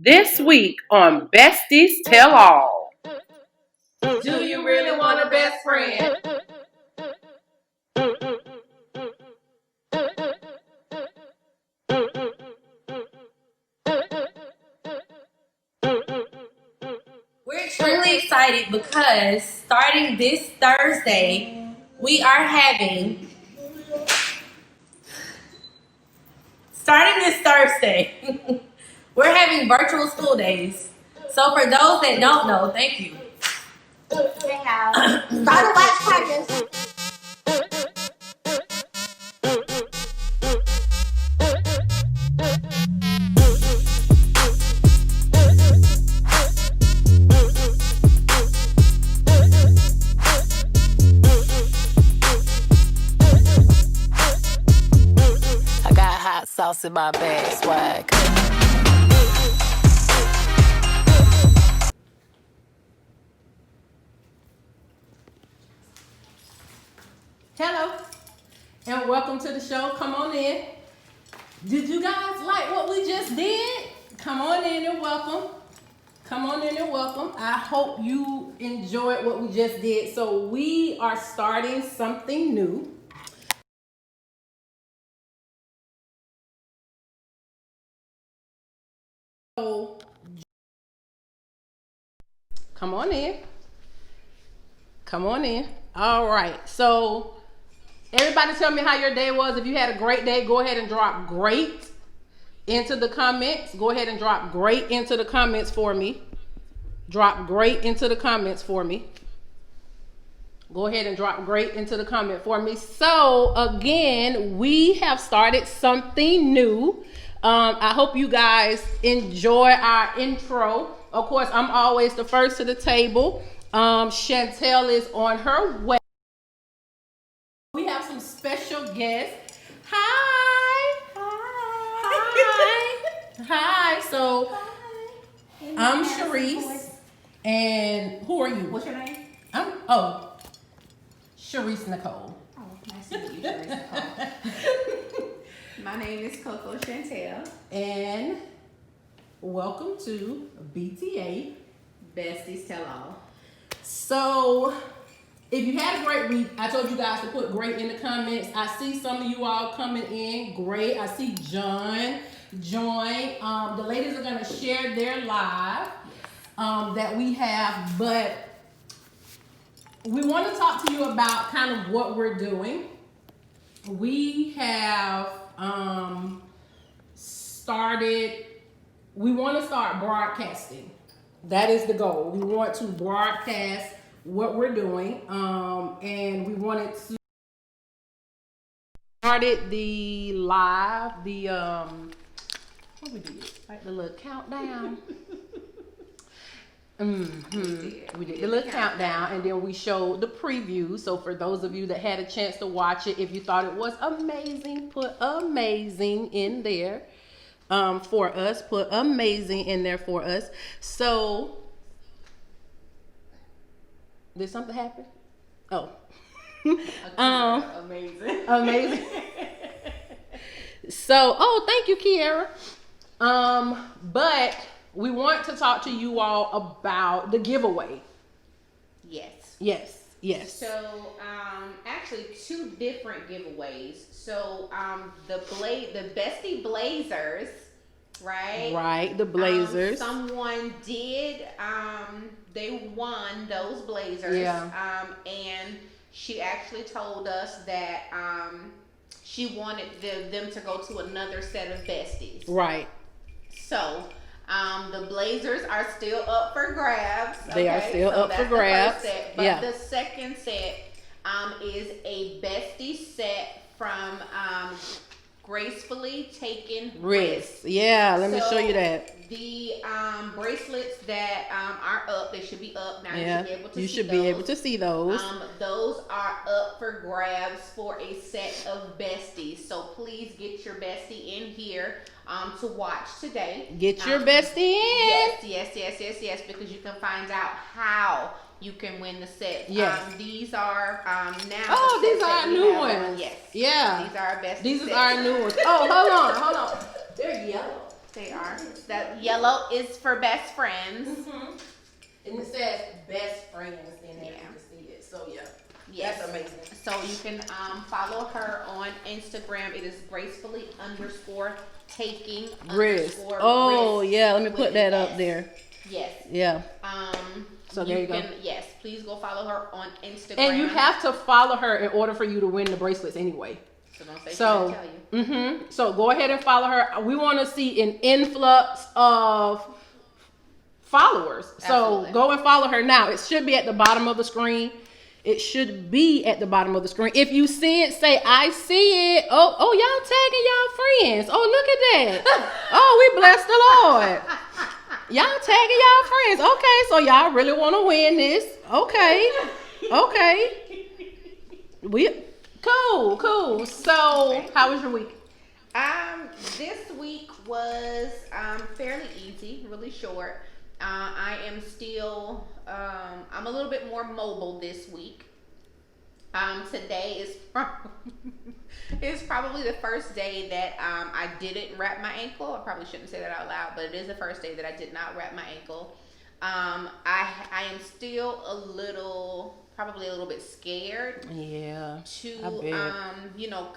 This week on Besties Tell All. Do you really want a best friend? We're extremely excited because starting this Thursday, we are having we're having virtual school days. So for those that don't know, thank you. Hey, y'all. Start to watch practice. I got hot sauce in my bag, swag. Hello, and welcome to the show. Come on in. Did you guys like what we just did? Come on in and welcome. Come on in and welcome. I hope you enjoyed what we just did. So we are starting something new. So come on in. Come on in. All right. So everybody tell me how your day was. If you had a great day, go ahead and drop great into the comments. Go ahead and drop great into the comments for me. Drop great into the comments for me. Go ahead and drop great into the comment for me. So again, we have started something new. I hope you guys enjoy our intro. Of course, I'm always the first to the table. Chantel is on her way. We have some special guests. Hi. Hi. Hi. So I'm Sharice. And who are you? What's your name? Sharice Nicole. Oh, nice to meet you, Sharice Nicole. My name is Coco Chantel. And welcome to BTA. Besties Tell All. So, if you had a great week, I told you guys to put great in the comments. I see some of you all coming in. Great. I see John join. The ladies are going to share their live that we have, but we want to talk to you about kind of what we're doing. We have we want to start broadcasting. That is the goal. We want to broadcast what we're doing, and we wanted to started the live, what we did, like the little countdown. We did the little countdown, and then we showed the preview. So for those of you that had a chance to watch it, if you thought it was amazing, put amazing in there for us. Put amazing in there for us. So did something happen? Oh. Amazing. So, thank you, Kiara. But we want to talk to you all about the giveaway. Yes. So, actually, two different giveaways. So, the Bestie Blazers, right? Right, the Blazers. Someone did. They won those Blazers. Yeah. And she actually told us that she wanted them to go to another set of Besties. Right. So, the Blazers are still up for grabs. They are still up for grabs. The first set, but the second set is a Bestie set from Gracefully Taken Wrists. Yeah, let me show you that. The bracelets that are up, they should be up now. Yeah, you should be able to see those. those. Those are up for grabs for a set of Besties. So please get your Bestie in here to watch today. Get your Bestie in. Yes, because you can find out how you can win the set. Yes. These are now. Oh, these are our new ones. Yes. Yeah. These are our Bestie These sets. are our new ones. Oh, hold on. They're yellow. They are. That yellow is for best friends. Mm-hmm. And it says best friends in there. Yeah. You can see it. So yeah. Yes. That's amazing. So you can follow her on Instagram. It is gracefully _taking Wrist. _ Oh wrist yeah, let me with put an that up S. there. Yes. Yeah. So there you go. Yes, please go follow her on Instagram. And you have to follow her in order for you to win the bracelets anyway. So don't say she So, didn't tell you. So go ahead and follow her. We want to see an influx of followers. Absolutely. So go and follow her now. It should be at the bottom of the screen. It should be at the bottom of the screen. If you see it, say I see it. Oh, y'all tagging y'all friends. Oh, look at that. Oh, we bless the Lord. Y'all tagging y'all friends. Okay, so y'all really want to win this. Okay. Cool. So, how was your week? This week was fairly easy, really short. I am still I'm a little bit more mobile this week. Today is probably the first day that I didn't wrap my ankle. I probably shouldn't say that out loud, but it is the first day that I did not wrap my ankle. I am still probably a little bit scared. Yeah. To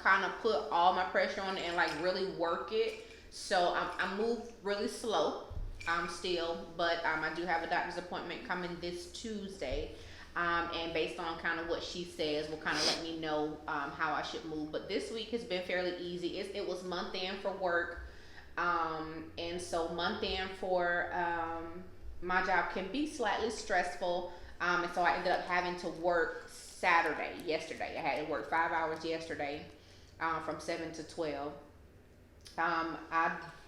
kind of put all my pressure on it and like really work it. So I move really slow. Still, but I do have a doctor's appointment coming this Tuesday. And based on kind of what she says will kind of let me know how I should move. But this week has been fairly easy. It was month end for work. And so month end for my job can be slightly stressful. And so I ended up having to work yesterday. I had to work 5 hours yesterday from 7 to 12.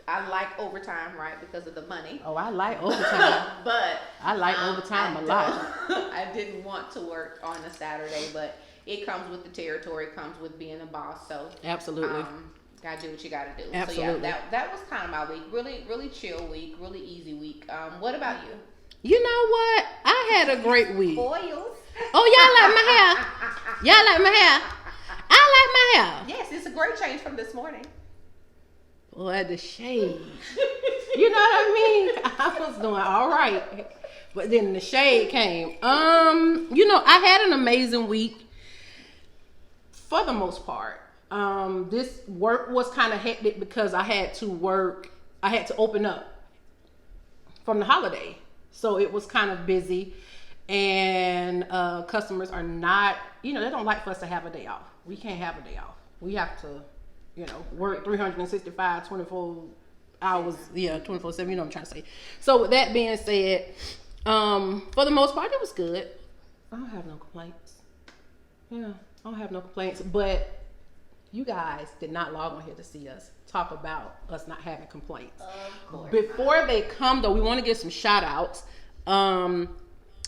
I like overtime, right, because of the money. Oh, I like overtime. But I like overtime a lot. I didn't want to work on a Saturday, but it comes with the territory. It comes with being a boss. So absolutely, gotta do what you gotta do. Absolutely. So yeah, that was kind of my week. Really chill week. Really easy week. What about you? You know what? I had a great week. Oils. Oh, y'all like my hair? Y'all like my hair? I like my hair. Yes, it's a great change from this morning. Boy, the shade. You know what I mean? I was doing all right, but then the shade came. I had an amazing week for the most part. This work was kind of hectic because I had to open up from the holiday. So it was kind of busy, and customers are not, they don't like for us to have a day off. We can't have a day off. We have to, work 365, 24 hours, 24/7, you know what I'm trying to say. So with that being said, for the most part, it was good. I don't have no complaints. Yeah, I don't have no complaints, but you guys did not log on here to see us talk about us not having complaints. Of course. Before they come, though, we want to give some shout outs.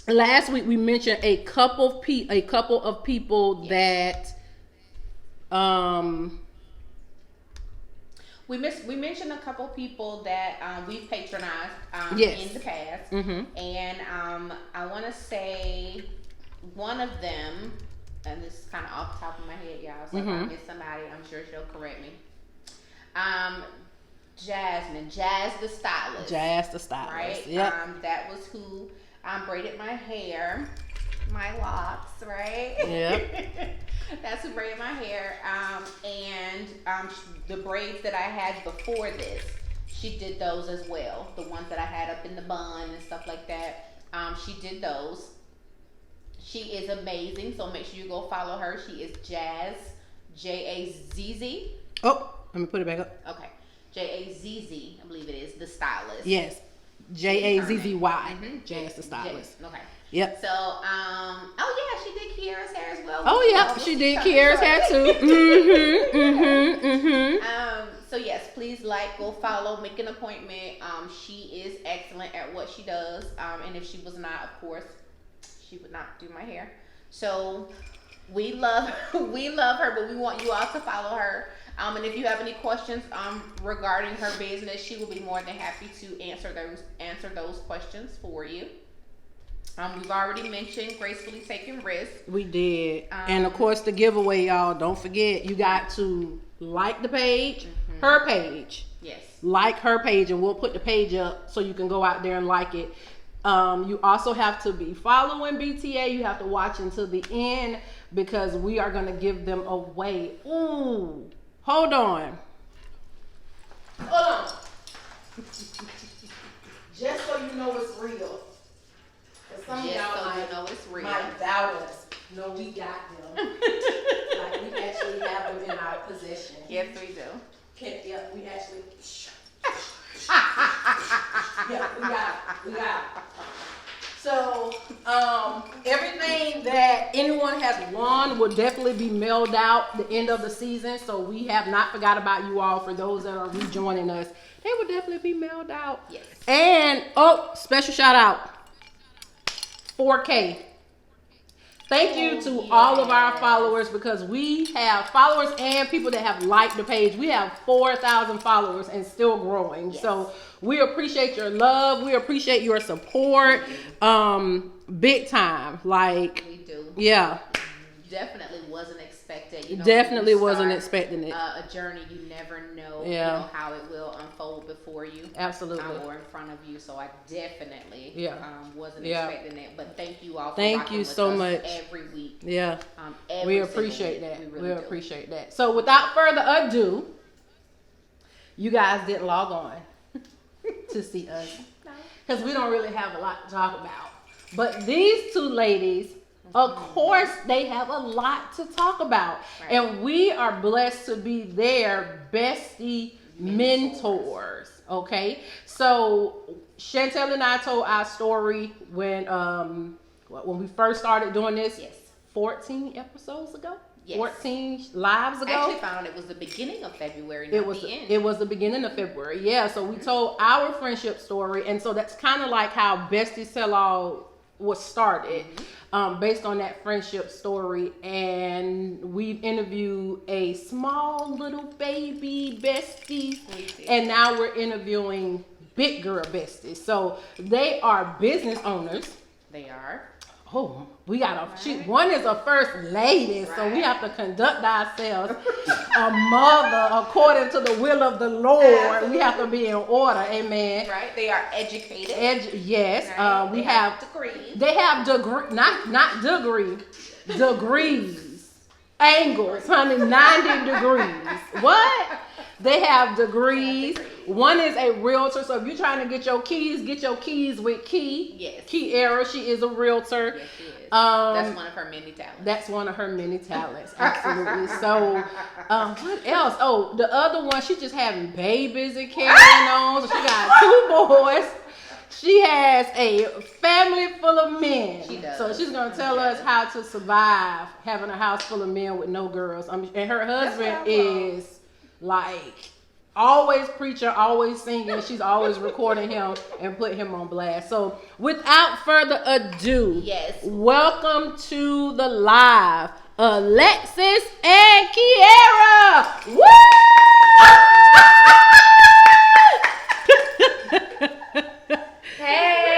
Last week we mentioned a couple of people that we mentioned a couple people that we've patronized yes. in the past, and I want to say one of them, and this is kind of off the top of my head, y'all. So if I miss somebody, I'm sure she'll correct me. Jasmine, Jazz the stylist, right? Yep. That was who braided my hair, my locks, right? Yep. That's who braided my hair. And the braids that I had before this, she did those as well. The ones that I had up in the bun and stuff like that. She did those. She is amazing, so make sure you go follow her. She is Jazz, Jazz. Oh, let me put it back up. Okay. Jazz, I believe it is, the stylist. Yes. Jazzy. Jazz the stylist. Okay. Yep. So, oh yeah, she did Kiara's hair as well. Oh yeah, she did Kiara's hair too. So yes, please go follow, make an appointment. She is excellent at what she does. And if she was not, of course, she would not do my hair. So we love her, but we want you all to follow her. And if you have any questions regarding her business, she will be more than happy to answer those questions for you. We've already mentioned gracefully taking risks. We did. And of course the giveaway, y'all, don't forget, you got to like the page, her page, Yes. Like her page, and we'll put the page up so you can go out there and like it. You also have to be following BTA. You have to watch until the end because we are going to give them away. Ooh, hold on. Hold on. Just so you know it's real. Some Just of y'all so you know it's real. might doubt us. No, we got them. Like we actually have them in our possession. Yes, we do. Yeah, we actually. Yeah, we got it. So, everything that anyone has won will definitely be mailed out the end of the season. So we have not forgot about you all. For those that are rejoining us, they will definitely be mailed out. Yes. And special shout out, 4K. Thank you to all of our followers because we have followers and people that have liked the page. We have 4,000 followers and still growing. Yes. So we appreciate your love. We appreciate your support. Big time. Like we do. Yeah. Definitely wasn't expected. Definitely wasn't expecting it. A journey you never know, how it will unfold before you. Absolutely. Or in front of you. So I definitely wasn't expecting it. But thank you all for thank you so much every week. Yeah. We appreciate that. We really appreciate that. So without further ado, you guys didn't log on to see us. Because we don't really have a lot to talk about. But these two ladies, of course, they have a lot to talk about. Right. And we are blessed to be their bestie mentors. Okay? So, Chantel and I told our story when we first started doing this 14 episodes ago. Yes. 14 lives ago. I actually found it was the beginning of February, not the end. It was the beginning of February, yeah. So we told our friendship story, and so that's kind of like how Besties Tell All was started, based on that friendship story. And we've interviewed a small little baby bestie, and now we're interviewing big girl besties. So they are business owners. They are. Oh, we got one is a first lady, so we have to conduct ourselves a mother according to the will of the Lord. Absolutely. We have to be in order, amen. Right, they are educated. Yes, right? We have degrees. They have degrees, angles, honey, 90 degrees. What? They have degrees. One is a realtor, so if you're trying to get your keys with Key. Yes. Kiara, she is a realtor. Yes, she is. That's one of her many talents. That's one of her many talents, absolutely. So, what else? Oh, the other one, she's just having babies and carrying on. So she got 2 boys. She has a family full of men. She does. So she's going to tell us how to survive having a house full of men with no girls. And her husband is like always preaching, always singing. She's always recording him and put him on blast. So without further ado, welcome to the live, Alexis and Kiara. Woo!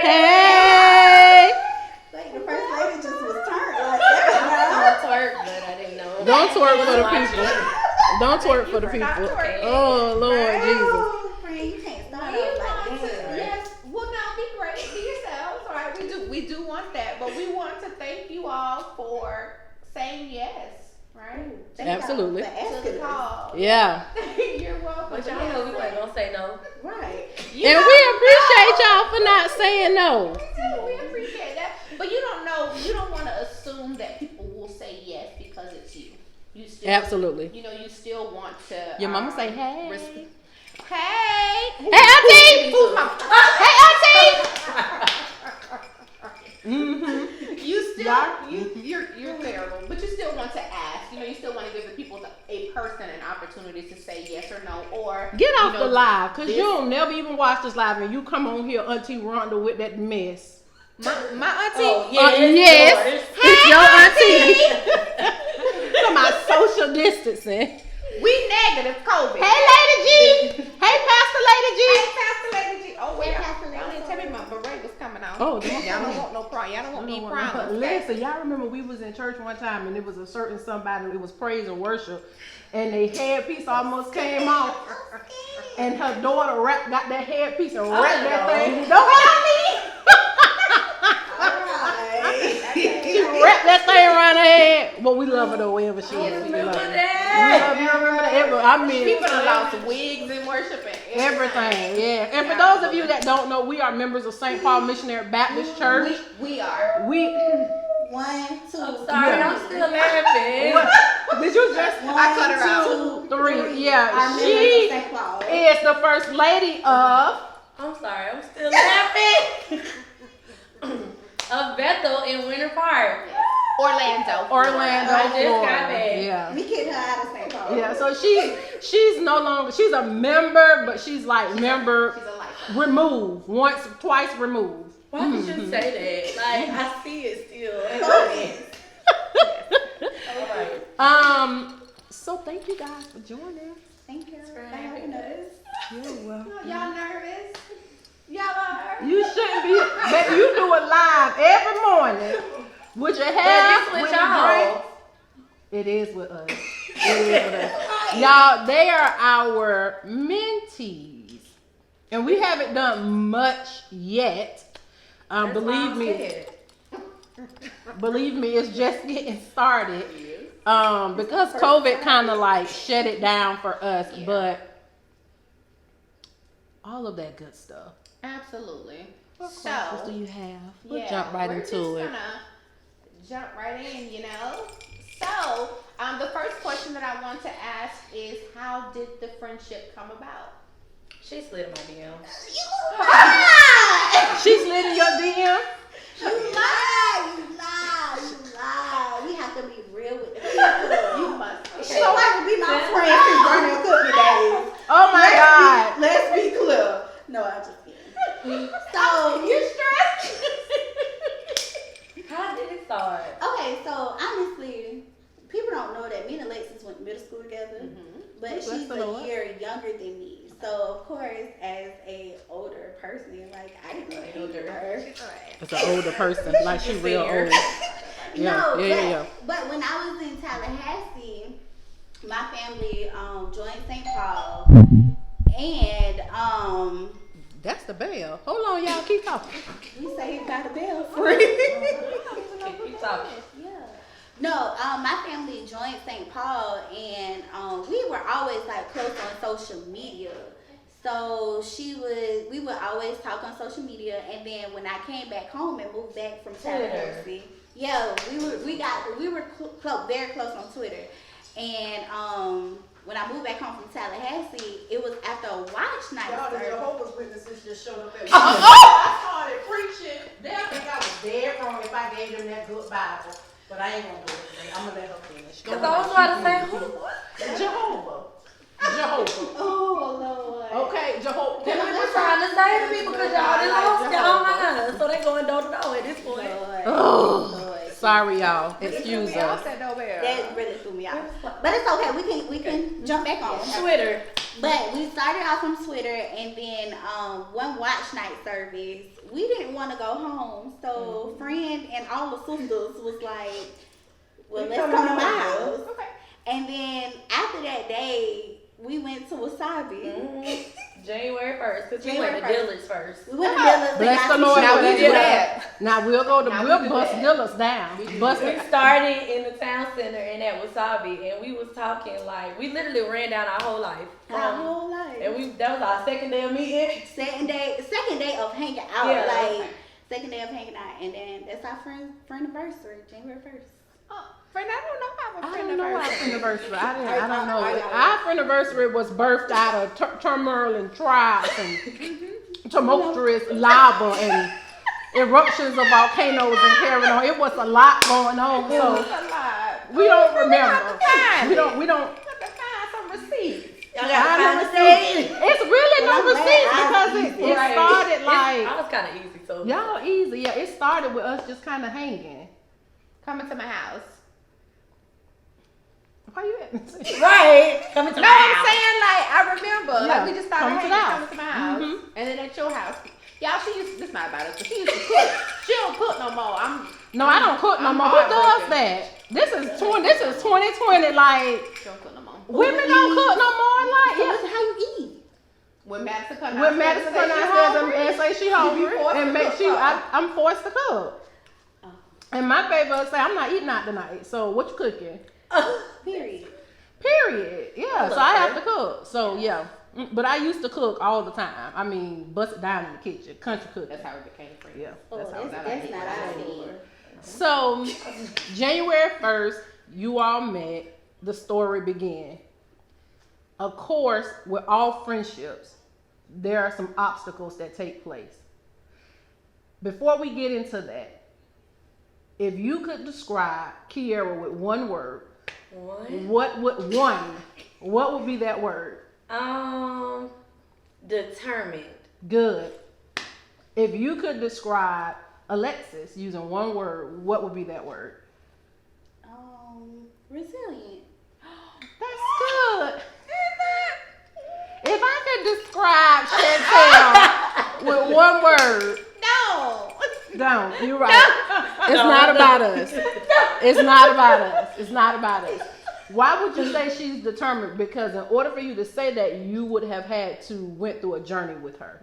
Hey! Like the first lady just was turned like that. Twerk, but I didn't know. Don't twerk for the people. Don't twerk for the people. Oh, Lord Jesus. Friend, you can't start We off like want that. to, yes, well, now be great. Be yourselves, right? We do want that, but we want to thank you all for saying yes, right? Absolutely. To the call. Yeah. You're welcome. But y'all know we weren't gonna say no. Right. And we appreciate y'all for not saying no. We appreciate that. But you don't know, you don't want to assume that people will say yes because it's you. You still, absolutely. You know, you still want to. Your mama say, hey. Hey. Hey, auntie. Hey, auntie. You still, you're terrible, but you still want to ask. You know, you still want to give the people, a person, an opportunity to say yes or no, or get off the live, cause you'll never even watch this live, and you come on here, Auntie Rhonda, with that mess. My auntie. Oh, yes, it's your auntie. To my social distancing. We negative COVID. Hey, Lady G. Hey, Pastor Lady G. Hey, Pastor Lady G. Oh, wait, Pastor Lady G. Y'all didn't tell me my beret was coming out. Oh, y'all don't want no problem. Y'all don't want me problems. Listen, y'all remember we was in church one time and it was a certain somebody, it was praise and worship, and the headpiece almost came off, and her daughter got that headpiece and wrapped that thing. Don't tell me. She wrapped that thing around her head. Well, we love her though, wherever she is. We love her. You remember that? I mean, People done lost wigs in worship and everything. Yeah. And for those of you that don't know, we are members of St. Paul Missionary Baptist Church. We are. 1, 2. I'm sorry, Yeah. I'm still laughing. Did you just? I cut her out. 1, 2, 3. Yeah. Our She members of St. Paul. is the first lady of. I'm sorry, I'm still laughing. Of Bethel in Winter Park. Orlando. I just got Florida. back. Yeah. We kicked her out of St. Paul. Yeah. So she's no longer, she's a member, but she's like member She's a lifer. removed, twice removed. Why did you say that? Like, I see it still. Alright. So thank you guys for joining. Thank you for for having having us. You're welcome. Y'all nervous? Y'all are. You shouldn't be, but you do it live every morning with your hair, But it's with with your y'all. drink. It is with us. It is with us. Y'all, they are our mentees, and we haven't done much yet. Believe me, it's just getting started. Because COVID kind of like shut it down for us, but all of that good stuff. Absolutely. What So, questions do you have? We'll yeah, jump right we're into just it. Gonna jump right in, So, the first question that I want to ask is, how did the friendship come about? She slid in my DM. She slid in your DM? You lie. We have to be real with the people. You must. She don't like to be my friend since burning cookie days. Oh my God. Let's be clear. No, I'm just kidding. So You stressed? How did it start? okay, so honestly, people don't know that me and Alexis went to middle school together, but Bless she's the a Lord. year younger than me. So of course, as a older person, like I didn't know anything of her. It's an older person, like she real Senior. old. Yeah, yeah. But when I was in Tallahassee, my family joined St. Paul, and That's the bell. Hold on, y'all. Keep talking. we saved by the bell free. Keep talking. Yeah. No, my family joined St. Paul, and we were always like close on social media. So we would always talk on social media, and then when I came back home and moved back from Tallahassee, yeah, we were very close on Twitter, and when I moved back home from Tallahassee, it was after a watch night. Y'all, the service. Jehovah's Witnesses just showed up at Oh! I started preaching. They'll think I was dead wrong if I gave them that good Bible. But I ain't gonna do it today. I'm gonna let her finish. Because I was about to say, who? Jehovah. Oh Lord. Okay, Jehovah. They were trying to save me because y'all done lost y'all minds. So they going door to door at this point. Lord. Oh, Lord. sorry, y'all. Excuse us. That really threw me off. But it's okay. We can jump back on. Twitter. But we started off from Twitter, and then one watch night service, we didn't want to go home. So friend and all the sisters was like, well, let's come to my house. Okay. And then after that day, we went to Wasabi. January 1st. Because we January went to 1st. Dillard's first. We went to Dillard's. Bless and the got Lord. some Now for we that. did that. Now we'll go to, Now we'll we do bust that. Dillard's down. Bust We it. started in the town center and at Wasabi, and we was talking like, we literally ran down our whole life. our whole life. And that was our second day of meeting. Second day of hanging out. Yeah, like second day of hanging out, and then that's our friend anniversary, January 1st. Friend, I don't know how I my friend don't know our anniversary. anniversary. I don't know. I know. Our anniversary was birthed out of turmoil and trials and tumultuous lava and eruptions of volcanoes and carrying on. It was a lot going on, so It's a lot. we don't remember. find We don't. You have to find some receipts. Y'all I got don't to see. It's really Well, no I'm glad receipts I because see it started I like was kind of easy, so. y'all easy. Yeah, it started with us just kind of hanging. Coming to my house. Why you at? Right. Coming to No, my I'm house. saying like I remember, Yeah, like we just started come to hanging, the house. coming to my house, Mhm. and then at your house, y'all. She used. This not about us, but she used to cook. She don't cook no more. No, I don't cook no more. Who does that? This is 2020. Like, Don't cook no more. women don't cook no more. Like, So yeah. this is how you eat. When Madison come When Madison come downstairs and say she hungry and make I'm forced to cook. Oh. And my baby say I'm not eating out tonight. So what you cooking? Period. Period. Yeah. So I have to cook. So yeah. But I used to cook all the time. I mean, bust it down in the kitchen, country cooking. That's how we became friends. Yeah. That's not our thing. So January 1st, you all met. The story began. Of course, with all friendships, there are some obstacles that take place. Before we get into that, if you could describe Kiara with one word, what would be that word? Determined. Good. If you could describe Alexis using one word, what would be that word? Resilient. That's good. If I could describe Chantel with one word, don't. You're right. It's not about us. It's not about us. It's not about us. Why would you say she's determined? Because in order for you to say that, you would have had to went through a journey with her.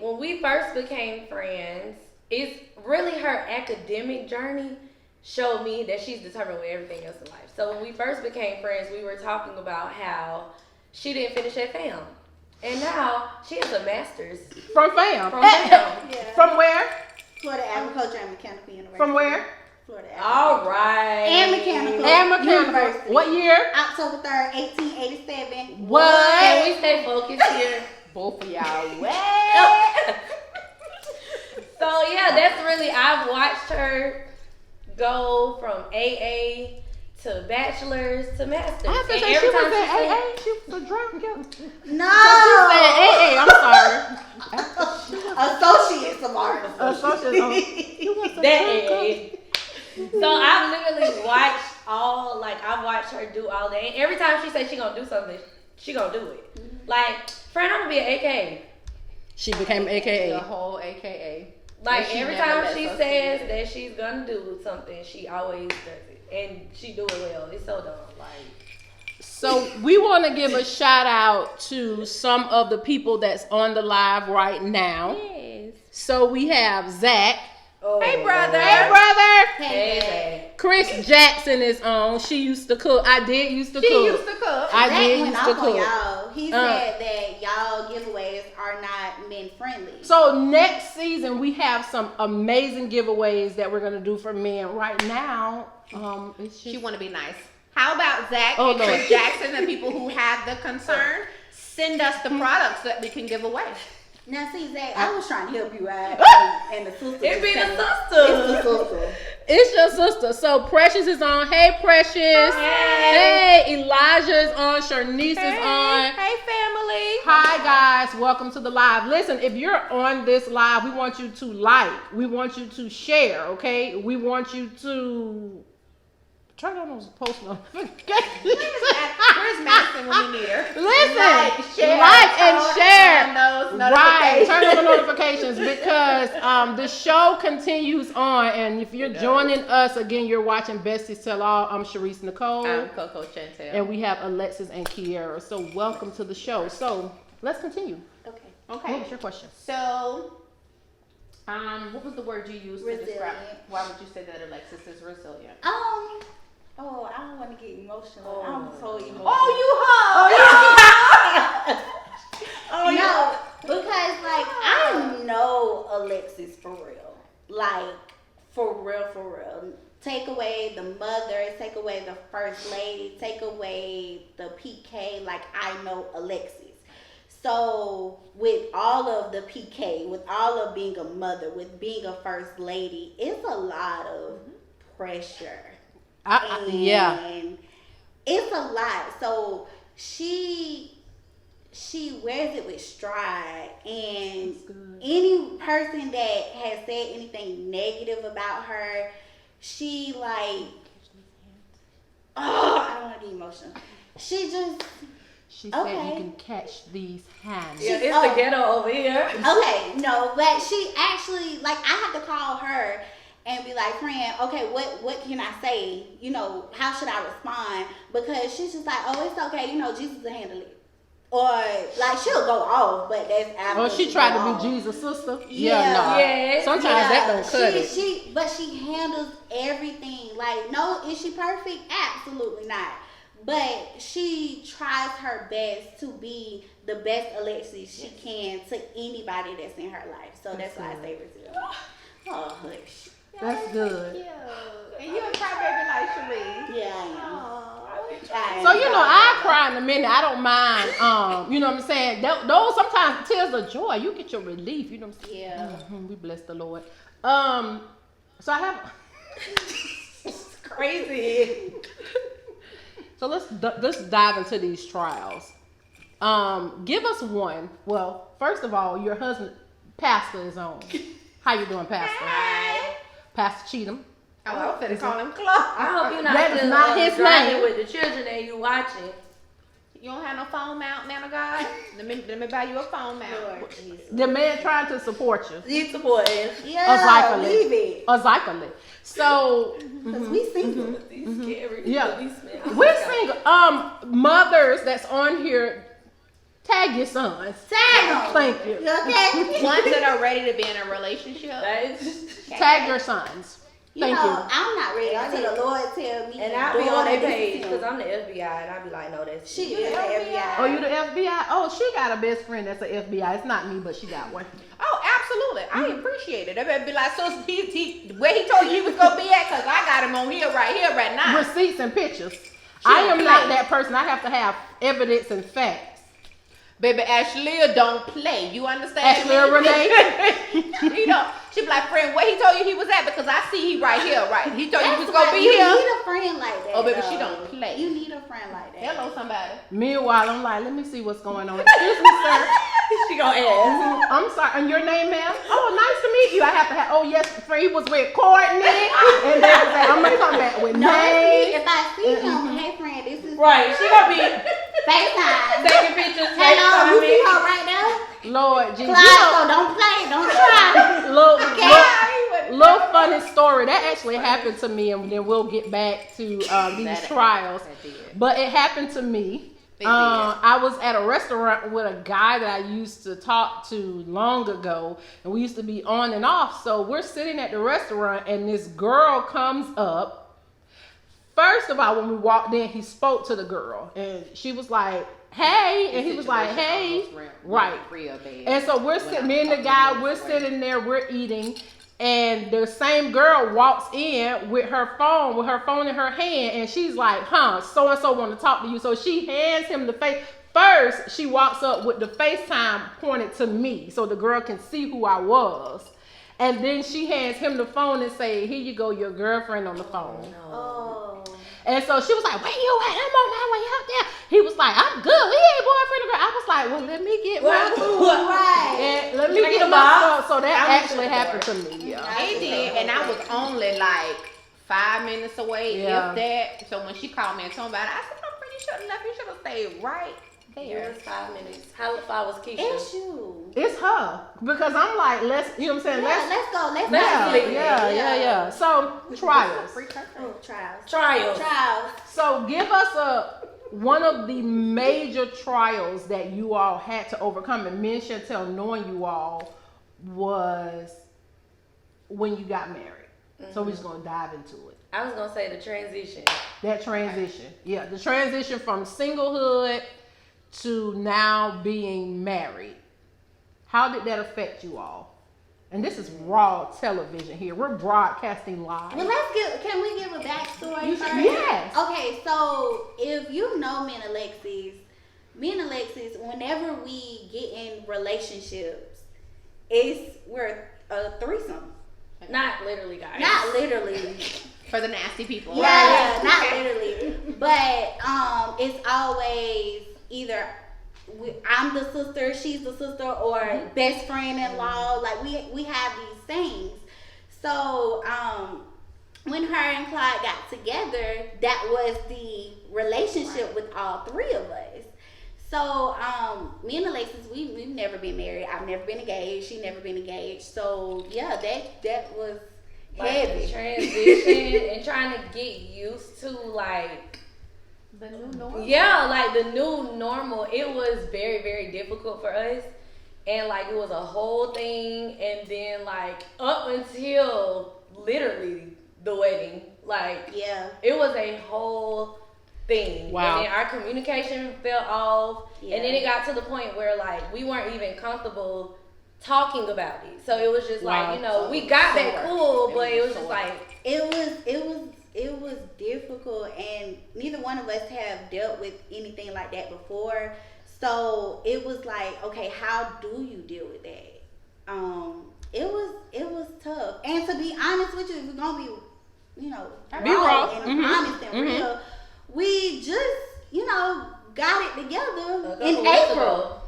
When we first became friends, it's really her academic journey showed me that she's determined with everything else in life. So when we first became friends, we were talking about how she didn't finish at FAM. And now she has a master's. From FAM. From FAM. Yeah. From where? Florida Agriculture and Mechanical University. From where? Florida Agriculture. All right. And Mechanical. And Mechanical. University. What year? October 3rd, 1887. What? Can we stay focused here? Both of y'all. So yeah, that's really, I've watched her go from AA to bachelor's to master's. I have to And say every she time was in said- AA. She was a drunk girl. No. AA. I'm sorry. Associates of Arts. Associate. that AA. So I've literally watched I've watched her do all that. And every time she says she gonna do something, she gonna do it. Like, friend, I'm gonna be an AKA. She became AKA. The whole AKA. Like, She every never time lets she us says see it. that she's gonna do something, she always does it. And she do it well. It's so dumb. Like, So we want to give a shout out to some of the people that's on the live right now. yes. So we have Zach. Oh, Hey, brother. Hey, brother. Hey. Chris Jackson is on. She used to cook. I did used to She cook. used to cook. I Zach did went used off to on cook. y'all. He said that y'all giveaways are not men friendly. So next season we have some amazing giveaways that we're gonna do for men. Right now, it's just, She want to be nice. How about Zach Oh, and Lord. Chris Jackson, the people who have the concern, send us the products that we can give away. Now see, Zach, I was trying to help you out, and the sister. It be the It's sister. the sister. it's your sister. So Precious is on. Hey, Precious. Hey, Elijah is on. Sharnice is on. Hey, family. Hi guys, welcome to the live. Listen, if you're on this live, we want you to like, we want you to share, okay? We want you to turn on those post notifications. Where's Madison when we need her? Listen, Like, share, and share. turn on those Right, notifications. turn on the notifications because the show continues on. And if you're joining us again, you're watching Besties Tell All. I'm Sharice Nicole. I'm Coco Chantel. And we have Alexis and Kiara. So welcome to the show. So let's continue. Okay. What Okay. was your question? So, what was the word you used to describe? Resilient. Why would you say that Alexis is resilient? Oh, I don't want to get emotional. I'm so emotional. No, because like I know Alexis for real. Like for real. Take away the mother, take away the first lady, take away the PK, like I know Alexis. So with all of the PK, with all of being a mother, with being a first lady, it's a lot of pressure. Yeah. And it's a lot. So she wears it with stride, and any person that has said anything negative about her, she like, I don't want to be emotional. She just, She said Okay. you can catch these hands. Yeah, it's the ghetto over here. okay, no, but she actually, like, I have to call her and be like, friend, okay, what can I say? You know, how should I respond? Because she's just like, oh, it's okay, you know, Jesus will handle it. Or like she'll go off, but that's after. Or she tried to be Jesus' sister. Yeah, no. yes. Sometimes that don't cut it. But she handles everything. Like, no, is she perfect? Absolutely not. But she tries her best to be the best Alexis she can to anybody that's in her life. So that's why I say Brazil. Oh, hush. That's good. Cute. And you a crybaby like Cherie. Yeah, I am. So, you know, I cry in a minute. I don't mind. You know what I'm saying? Those sometimes tears of joy. You get your relief. You know what I'm saying? Yeah. We bless the Lord. So I have. It's crazy. So let's dive into these trials. Give us one. Well, first of all, your husband, Pastor, is on. How you doing, Pastor? Hi. Pastor Cheatham. I was finna call him Clark. I hope you're not That is still not his driving name. with the children and you watching. You don't have no phone mount, man of God? Let me buy you a phone mount. The man trying to support you. You supporting. Yeah, leave it. Exactly. So Because we single. These scary. Yeah. These men. we're single. Mothers that's on here, tag your sons. Tag 'em. Thank you. Okay? Ones that are ready to be in a relationship. Tag your sons. Thank you. I'm not ready until the Lord tell me. And I'll be on their daughter, page this is because him. I'm the FBI and I'll be like, no, that's She is the FBI. Oh, you the FBI? Oh, she got a best friend that's a FBI. It's not me, but she got one. Oh, absolutely. I appreciate it. They better be like, so he where he told you he was gonna be at, cause I got him on here right now. Receipts and pictures. I am not that person. I have to have evidence and facts. Baby Ashley don't play. You understand? Ashley or Renee? You know, she be like, friend, where he told you he was at? Because I see he right here, right? He told you he was That's gonna why be you here. need a friend like that. Oh, baby, though. she don't play. You need a friend like that. Hello, somebody. Meanwhile, I'm like, let me see what's going on. Excuse me, sir. she gonna ask. I'm sorry. And your name, ma'am? Oh, nice to meet you. I have to have. Oh, yes, friend. He was with Courtney. And then I'm gonna come back with No, names. if I see him, hey friend, this is Right, she gonna be FaceTime. taking pictures. Hello, you see FaceTiming. her right now? Lord Jesus. Clyde, so don't play, don't try. Little funny story that actually happened to me, and then we'll get back to these trials. But it happened to me. I was at a restaurant with a guy that I used to talk to long ago, and we used to be on and off. So we're sitting at the restaurant, and this girl comes up. First of all, when we walked in, he spoke to the girl, and she was like, hey, and he was like, hey, right. And so we're sitting, me and the guy, we're sitting there, we're eating, and the same girl walks in with her phone in her hand, and she's like, so-and-so want to talk to you. So she hands him the face. First, she walks up with the FaceTime pointed to me, so the girl can see who I was. And then she hands him the phone and say, here you go, your girlfriend on the phone. Oh. And so she was like, where you at? I'm on my way out there. He was like, I'm good. He ain't boyfriend or girl. I was like, well, let me get my food. Right. And let me get my stuff. So that actually happened to me. Yeah. It did, and I was only like 5 minutes away, Yeah. if that. So when she called me and told me about it, I said, I'm pretty sure left. You should have stayed right It there. was 5 minutes. How far was Keisha? It's you. It's her. Because I'm like, you know what I'm saying? Yeah, let's go. Let's Yeah. So, trials. Oh, trials. Trials. So give us one of the major trials that you all had to overcome, and me and Chantel knowing you all was when you got married. So we're just gonna dive into it. I was gonna say the transition. That transition. Yeah, the transition from singlehood to now being married. How did that affect you all? And this is raw television here. We're broadcasting live. Well, can we give a backstory first? Yes. Okay, so if you know me and Alexis, whenever we get in relationships, we're a threesome. Not literally, guys. Not literally. For the nasty people. Yeah, not literally. But it's always either I'm the sister, she's the sister, or best friend-in-law. Like we have these things. So when her and Clyde got together, that was the relationship with all three of us. So me and Alexis, we've never been married. I've never been engaged. She's never been engaged. So yeah, that was like the transition and trying to get used to like The new normal. yeah, like the new normal. It was very, very difficult for us. And like it was a whole thing, and then like up until literally the wedding, like Yeah. it was a whole thing. Wow. And then our communication fell off, Yeah. and then it got to the point where like we weren't even comfortable talking about it. So it was just Wow. like, you know, we got that cool, but it was just sore. like It was difficult, and neither one of us have dealt with anything like that before. So it was like, okay, how do you deal with that? It was tough. And to be honest with you, if we're gonna be, you know, Be raw. and honest and real, we just, you know, got it together in April.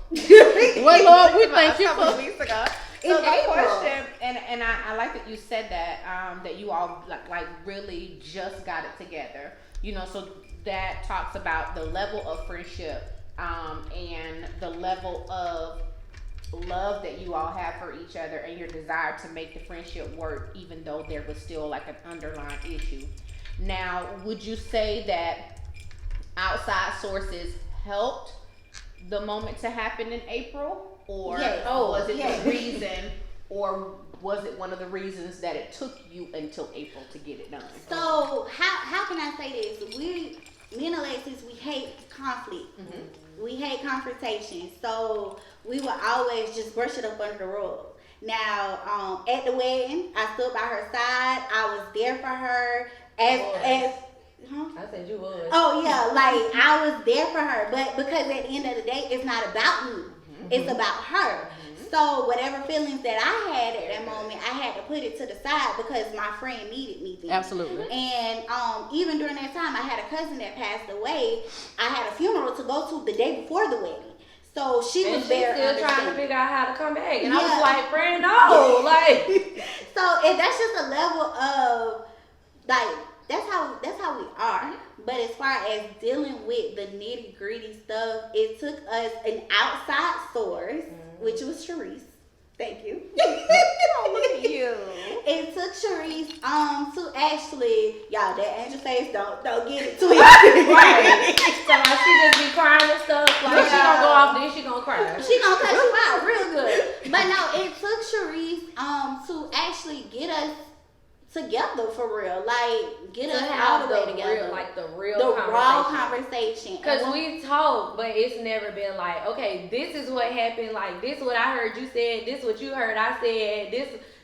Well, Lord, we thank you a couple for. weeks ago. In So the April. question, and I like that you said that that you all like really just got it together. You know, so that talks about the level of friendship and the level of love that you all have for each other and your desire to make the friendship work, even though there was still like an underlying issue. Now, would you say that outside sources helped the moment to happen in April, or Yes. was it Yes. the reason, or was it one of the reasons that it took you until April to get it done? So how can I say this? Me and Alexis, we hate conflict. We hate confrontation. So we would always just brush it up under the rug. Now, at the wedding, I stood by her side. I was there for her huh? I said you would. Oh yeah, like I was there for her, but because at the end of the day, it's not about me. It's about her. So whatever feelings that I had at that moment, I had to put it to the side because my friend needed me then. Absolutely. And even during that time, I had a cousin that passed away. I had a funeral to go to the day before the wedding. So she And was she there still trying to understanding. figure out how to come back. And I Yeah. was like, friend, no. Like So that's just a level of like that's how we are. But as far as dealing with the nitty gritty stuff, it took us an outside source, which was Sharice. Thank you. Oh, look at you. It took Sharice to actually, y'all, that angel face don't get it twisted. right. So like, she just be crying and stuff. Like she gonna go off, then she gonna cry. She gonna cut you out real good. But no, it took Sharice to actually get us together for real. Like get To us all have the way the together. real, like the real the raw conversation. conversation. Because And we talk, but it's never been like, okay, this is what happened. Like, this what I heard you said. This what you heard I said.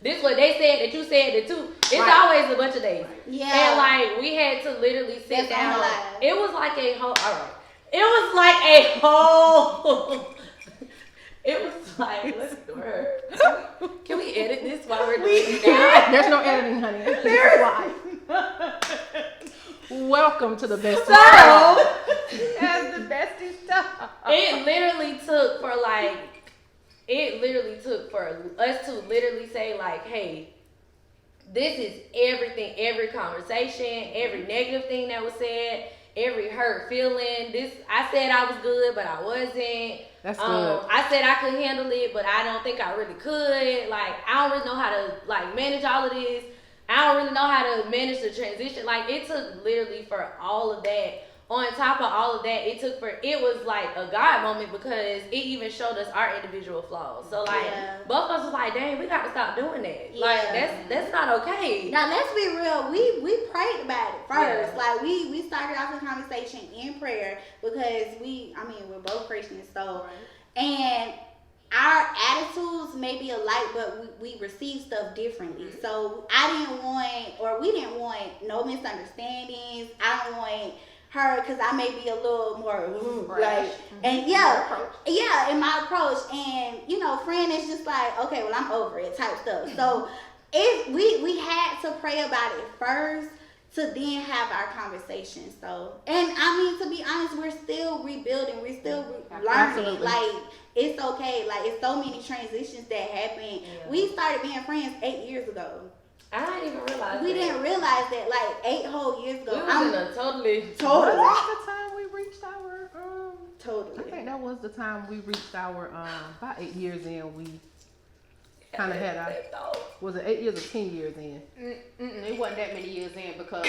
This what they said that you said that too. It's Right. always a bunch of days. yeah. And like, we had to literally sit That's down. on the line. It was like a whole, all right. It was like a whole, it was like, let's do her. Can we edit this while we're doing it now? There's no editing, honey. This is live. Welcome to the best. So, That's the bestie stuff. it literally took for like, it literally took for us to literally say like, hey, this is everything, every conversation, every negative thing that was said, every hurt feeling. This, I said I was good, but I wasn't. That's good. I said I could handle it, but I don't think I really could. Like, I don't really know how to like manage all of this. I don't really know how to manage the transition. Like, it took literally for all of that. On top of all of that, it was like a God moment because it even showed us our individual flaws. So like, Yeah. both of us was like, dang, we got to stop doing that. Like, Yeah. that's not okay. Now let's be real. We prayed about it first. Yeah. Like we started off the conversation in prayer because we're both Christians. So and our attitudes may be alike, but we receive stuff differently. So we didn't want no misunderstandings. I don't want her because I may be a little more like, and in my approach, and friend is just like, okay, well, I'm over it type stuff. So if we had to pray about it first to then have our conversation. So, and to be honest, we're still rebuilding, we're still learning. Absolutely. Like, it's okay. Like, it's so many transitions that happen. We started being friends 8 years ago. I didn't even realize We that. didn't realize that like 8 whole years ago. We was in a totally. Totally. the time we reached our I Totally. think that was the time we reached our about 8 years in. kind of had our, was it 8 years or 10 years in? It wasn't that many years in because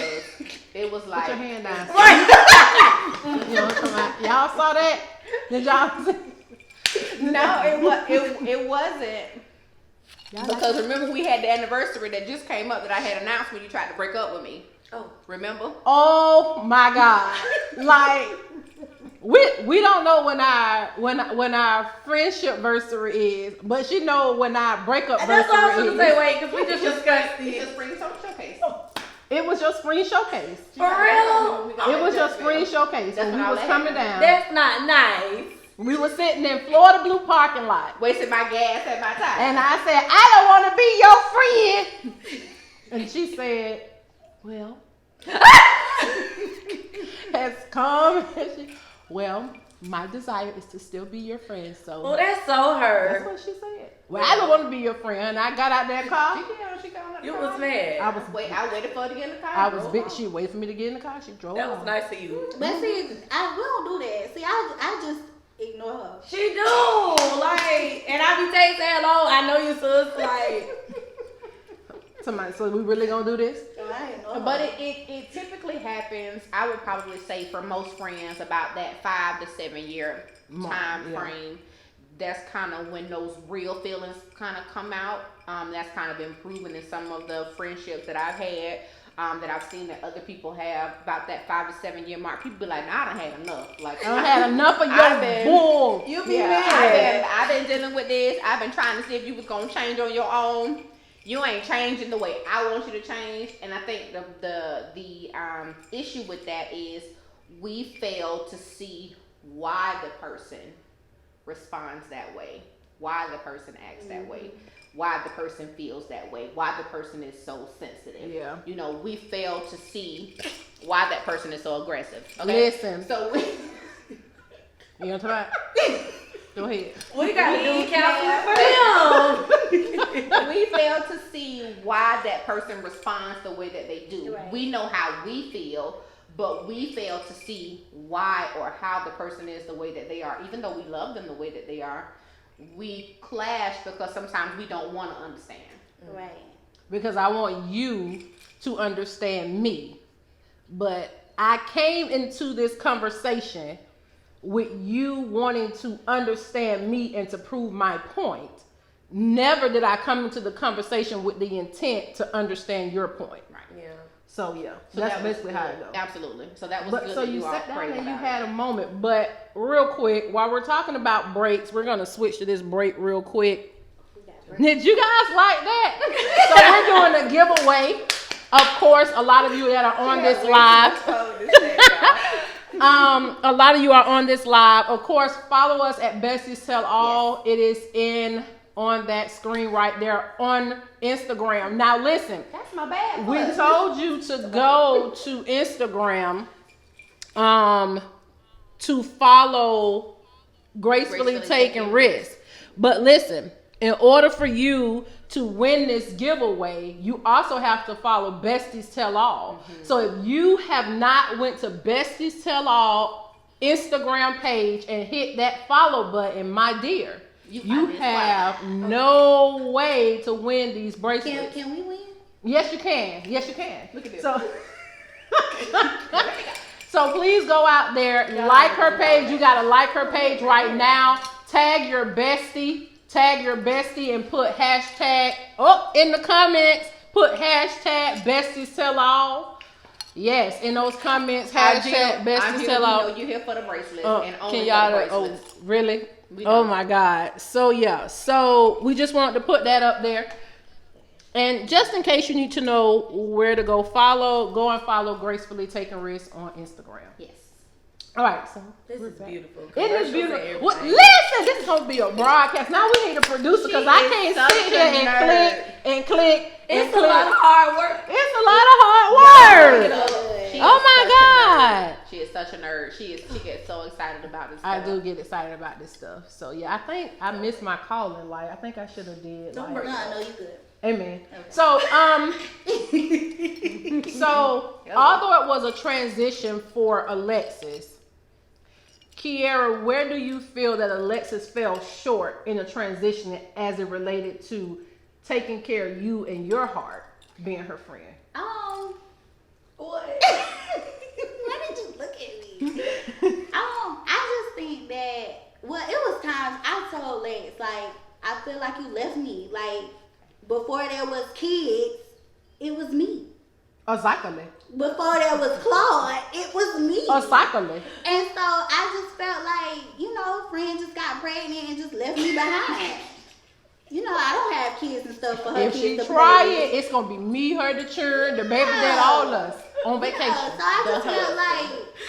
it was Put like. your hand down. You know what I'm talking about? Y'all saw that? Did y'all see? No, it wasn't. Y'all Because like remember we had the anniversary that just came up that I had announced when you tried to break up with me. Oh. Remember? Oh my God! Like we don't know when our friendship versary is, but she know when our breakup That's what I was versary gonna is. say. Wait, because we just discussed It's this. a spring showcase. It was your spring showcase. For real? It was your spring showcase when we was coming down. That's not nice. We were sitting in Florida Blue parking lot, Wasting my gas and my time. and I said, "I don't want to be your friend," and she said, "Well." Has come. Well, my desire is to still be your friend. So Well, that's so that's hurt. what she said. Well, I don't want to be your friend. I got out that car. She got on You was mad. I was I waited for her to get in the car. I was big. She waited for me to get in the car. She drove That was off. nice of you. But see, we don't do that. See, I just ignore her. She do. Like, and I be saying hello. I know you, sis. Like, Somebody, so we really gonna do this? So I ignore her. But it typically happens, I would probably say for most friends, about that 5 to 7 year time yeah. frame. That's kind of when those real feelings kind of come out. That's kind of been proven in some of the friendships that I've had, that I've seen that other people have about that 5 to 7 year mark. People be like, "Nah, I done had enough." Like, I had enough of your bull. you be yeah, mad. I've been dealing with this. I've been trying to see if you was gonna change on your own. You ain't changing the way I want you to change, and I think the issue with that is we fail to see why the person responds that way, why the person acts that way, why the person feels that way, why the person is so sensitive. Yeah. You know, we fail to see why that person is so aggressive. Okay? Listen. So we. You know what I'm talking about? Go ahead. We got to do counseling for them. We fail to see why that person responds the way that they do. Right. We know how we feel, but we fail to see why or how the person is the way that they are. Even though we love them the way that they are, we clash because sometimes we don't want to understand. Right. Because I want you to understand me. But I came into this conversation with you wanting to understand me and to prove my point. Never did I come into the conversation with the intent to understand your point. Right. Yeah. So yeah, So that's that was basically how it good. goes. Absolutely. So that was But good. so that you all sat down prayed and you about had it. a moment. But real quick, while we're talking about breaks, we're gonna switch to this break real quick. Did you guys like that? So we're doing a giveaway. Of course, a lot of you that are on this live. A lot of you are on this live. Of course, follow us at Besties Tell All. It is on that screen right there on Instagram. Now listen, That's my bad. we told you to go to Instagram to follow Gracefully Taking Risks. But listen, in order for you to win this giveaway, you also have to follow Besties Tell All. Mm-hmm. So if you have not went to Besties Tell All Instagram page and hit that follow button, my dear, you have no way to win these bracelets. Can we win? Yes, you can. Yes, you can. Look at this. So, so please go out there, like her page. You gotta like her page right now. Tag your bestie, and put hashtag in the comments. Put hashtag Besties Tell All. Yes, in those comments, hashtag Besties Tell All. You here for the bracelets and only Can y'all? for the bracelets. Really? We Oh don't. my God. So yeah. So we just wanted to put that up there. And just in case you need to know where to go and follow Gracefully Taking Risks on Instagram. Yes. All right, so This we're is back. beautiful. It is Commercials beautiful. and What, everything. listen, this is supposed to be a broadcast. Now we need a producer because I can't such sit a here and nerd. click. It's a lot of hard work. It's a lot of hard work. She Oh is my such a God. nerd. She is such a nerd. She gets so excited about this I stuff. do get excited about this stuff. So yeah, I think I missed my calling. Like I think I should have did. Don't Like, worry. No, you good. amen. So so although it was a transition for Alexis, Kiara, where do you feel that Alexis fell short in the transition as it related to taking care of you and your heart being her friend? What? Why did you look at me? I just think that, well, it was times I told Lex, like, I feel like you left me. Like, before there was kids, it was me. Exactly. Before there was Claude, it was me. Exactly. And so I just felt like, friend just got pregnant and just left me behind. I don't have kids and stuff for her If kids she to try play it, with. it's gonna be me, her, the children, the baby dad, all us on vacation. Yeah, so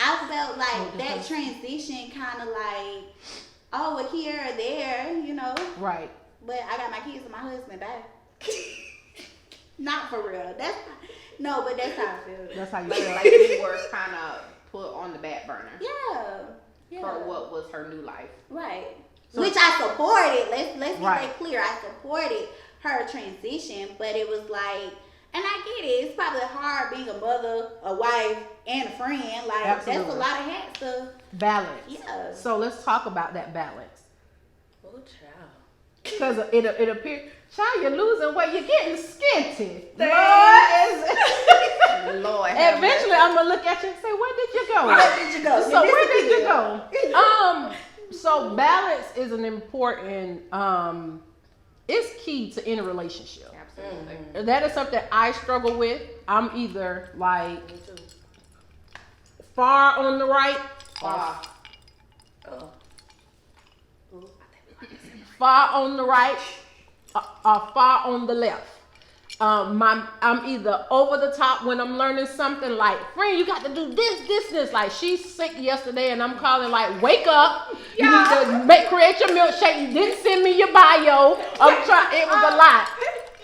I felt like that transition kind of like, oh, we're here or there, Right. But I got my kids and my husband back. Not for real. But that's how I feel. That's how you Like, feel. like you were kind of put on the back burner Yeah. for what was her new life. Right. So- Which I supported. Let's get Right. that clear. I supported her transition, but it was like, and I get it. It's probably hard being a mother, a wife, and a friend. Like Absolutely. that's a lot of hats to. Balance. Yeah. So let's talk about that balance. Oh, child. Because it appears, child, you're losing weight, you're getting skinty. Lord, have Eventually, I'm gonna look at you and say, "Where did you go? Where did you go? So where did you go?" So balance is an important. It's key to any relationship. Absolutely. That is something I struggle with. I'm either like Me too. far on the right, Wow. Oh. far on the right, or far on the left. I'm either over the top when I'm learning something like, friend, you got to do this. Like, she's sick yesterday and I'm calling like, wake up. You need to create your milkshake. You didn't send me your bio. It was a lot.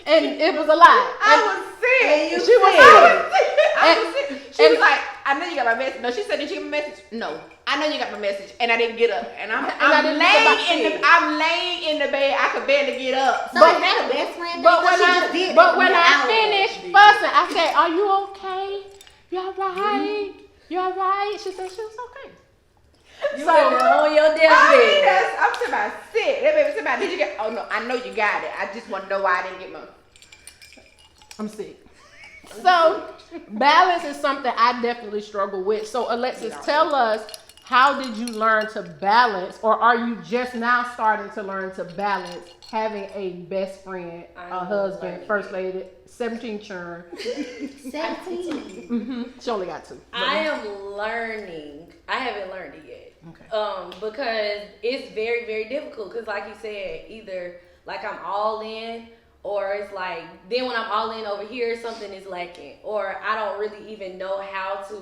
And it was a lot. I was sick. She was sick. I was sick. She was like, I know you got my message. No, she said, did you get my message? No. I know you got my message. And I didn't get up. And I'm laying in the bed. I could barely get up. So is that a best friend? But when Because she just did but that when an I hour finished ago. fussing, I said, "Are you okay? You all right? You all right?" She said she was okay. You on your deathbed. I'm talking about sick. That baby said, did you get? Oh no, I know you got it. I just want to know why I didn't get mine. I'm sick. So balance is something I definitely struggle with. So Alexis, tell us, how did you learn to balance, or are you just now starting to learn to balance having a best friend, a husband, first lady, 17 children? 17. She only got 2. I am learning. I haven't learned it yet. Okay. Because it's very, very difficult. Because like you said, either like I'm all in, or it's like, then when I'm all in over here, something is lacking. Or I don't really even know how to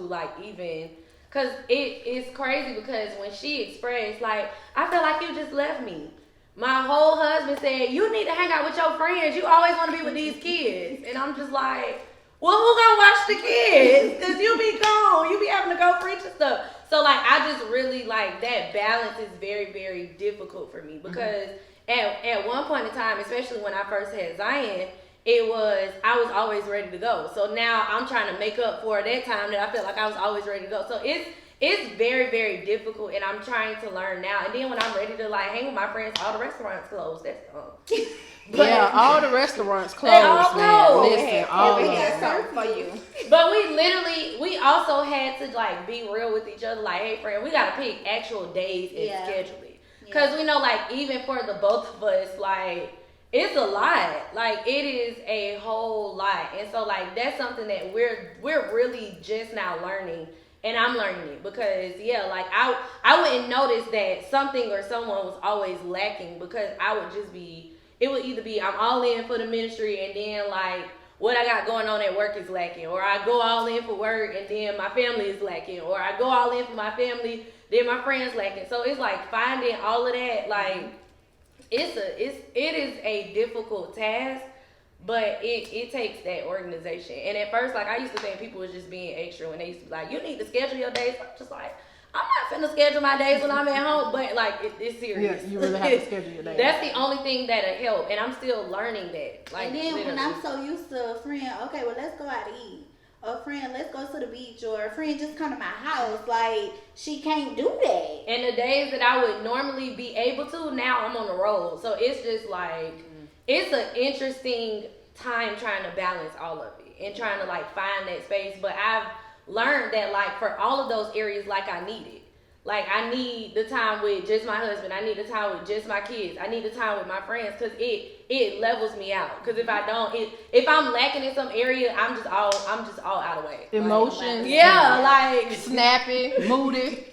because it's crazy, because when she expressed, like, I feel like you just left me. My whole husband said, you need to hang out with your friends. You always want to be with these kids. And I'm just like, well, who gonna watch the kids? Because you be gone. You be having to go preach and stuff. So, like, I just really, like, that balance is very, very difficult for me. Because at one point in time, especially when I first had Zion, I was always ready to go. So now I'm trying to make up for that time that I felt like I was always ready to go. So it's very, very difficult, and I'm trying to learn now. And then when I'm ready to like hang with my friends, all the restaurants closed. That's Yeah, all the restaurants closed, They all man. closed. Listen, all of We them. got something for you. But we also had to like be real with each other. Like, hey, friend, we gotta pick actual days and schedule it, because we know, like, even for the both of us, like, it's a lot. Like, it is a whole lot. And so, like, that's something that we're really just now learning. And I'm learning it because, like, I wouldn't notice that something or someone was always lacking, because I would just be, it would either be I'm all in for the ministry, and then, like, what I got going on at work is lacking. Or I go all in for work, and then my family is lacking. Or I go all in for my family, then my friends lacking. So it's like finding all of that, like, it is a difficult task, but it takes that organization. And at first, like, I used to think people was just being extra when they used to be like, you need to schedule your days. I'm just like, I'm not finna schedule my days when I'm at home, but like, it's serious. Yeah, you really have to schedule your days. That's the only thing that'll help, and I'm still learning that. Like, And then when literally. I'm so used to a friend, okay, well, let's go out to eat. A friend, let's go to the beach, or a friend, just come to my house. Like, she can't do that. And the days that I would normally be able to, now I'm on the road. So it's just like, it's an interesting time trying to balance all of it and trying to like find that space. But I've learned that like for all of those areas, like I need it. Like I need the time with just my husband. I need the time with just my kids. I need the time with my friends because it levels me out. Because if I don't, if I'm lacking in some area, I'm just all out of way. Emotions. Like, yeah, like snappy, moody.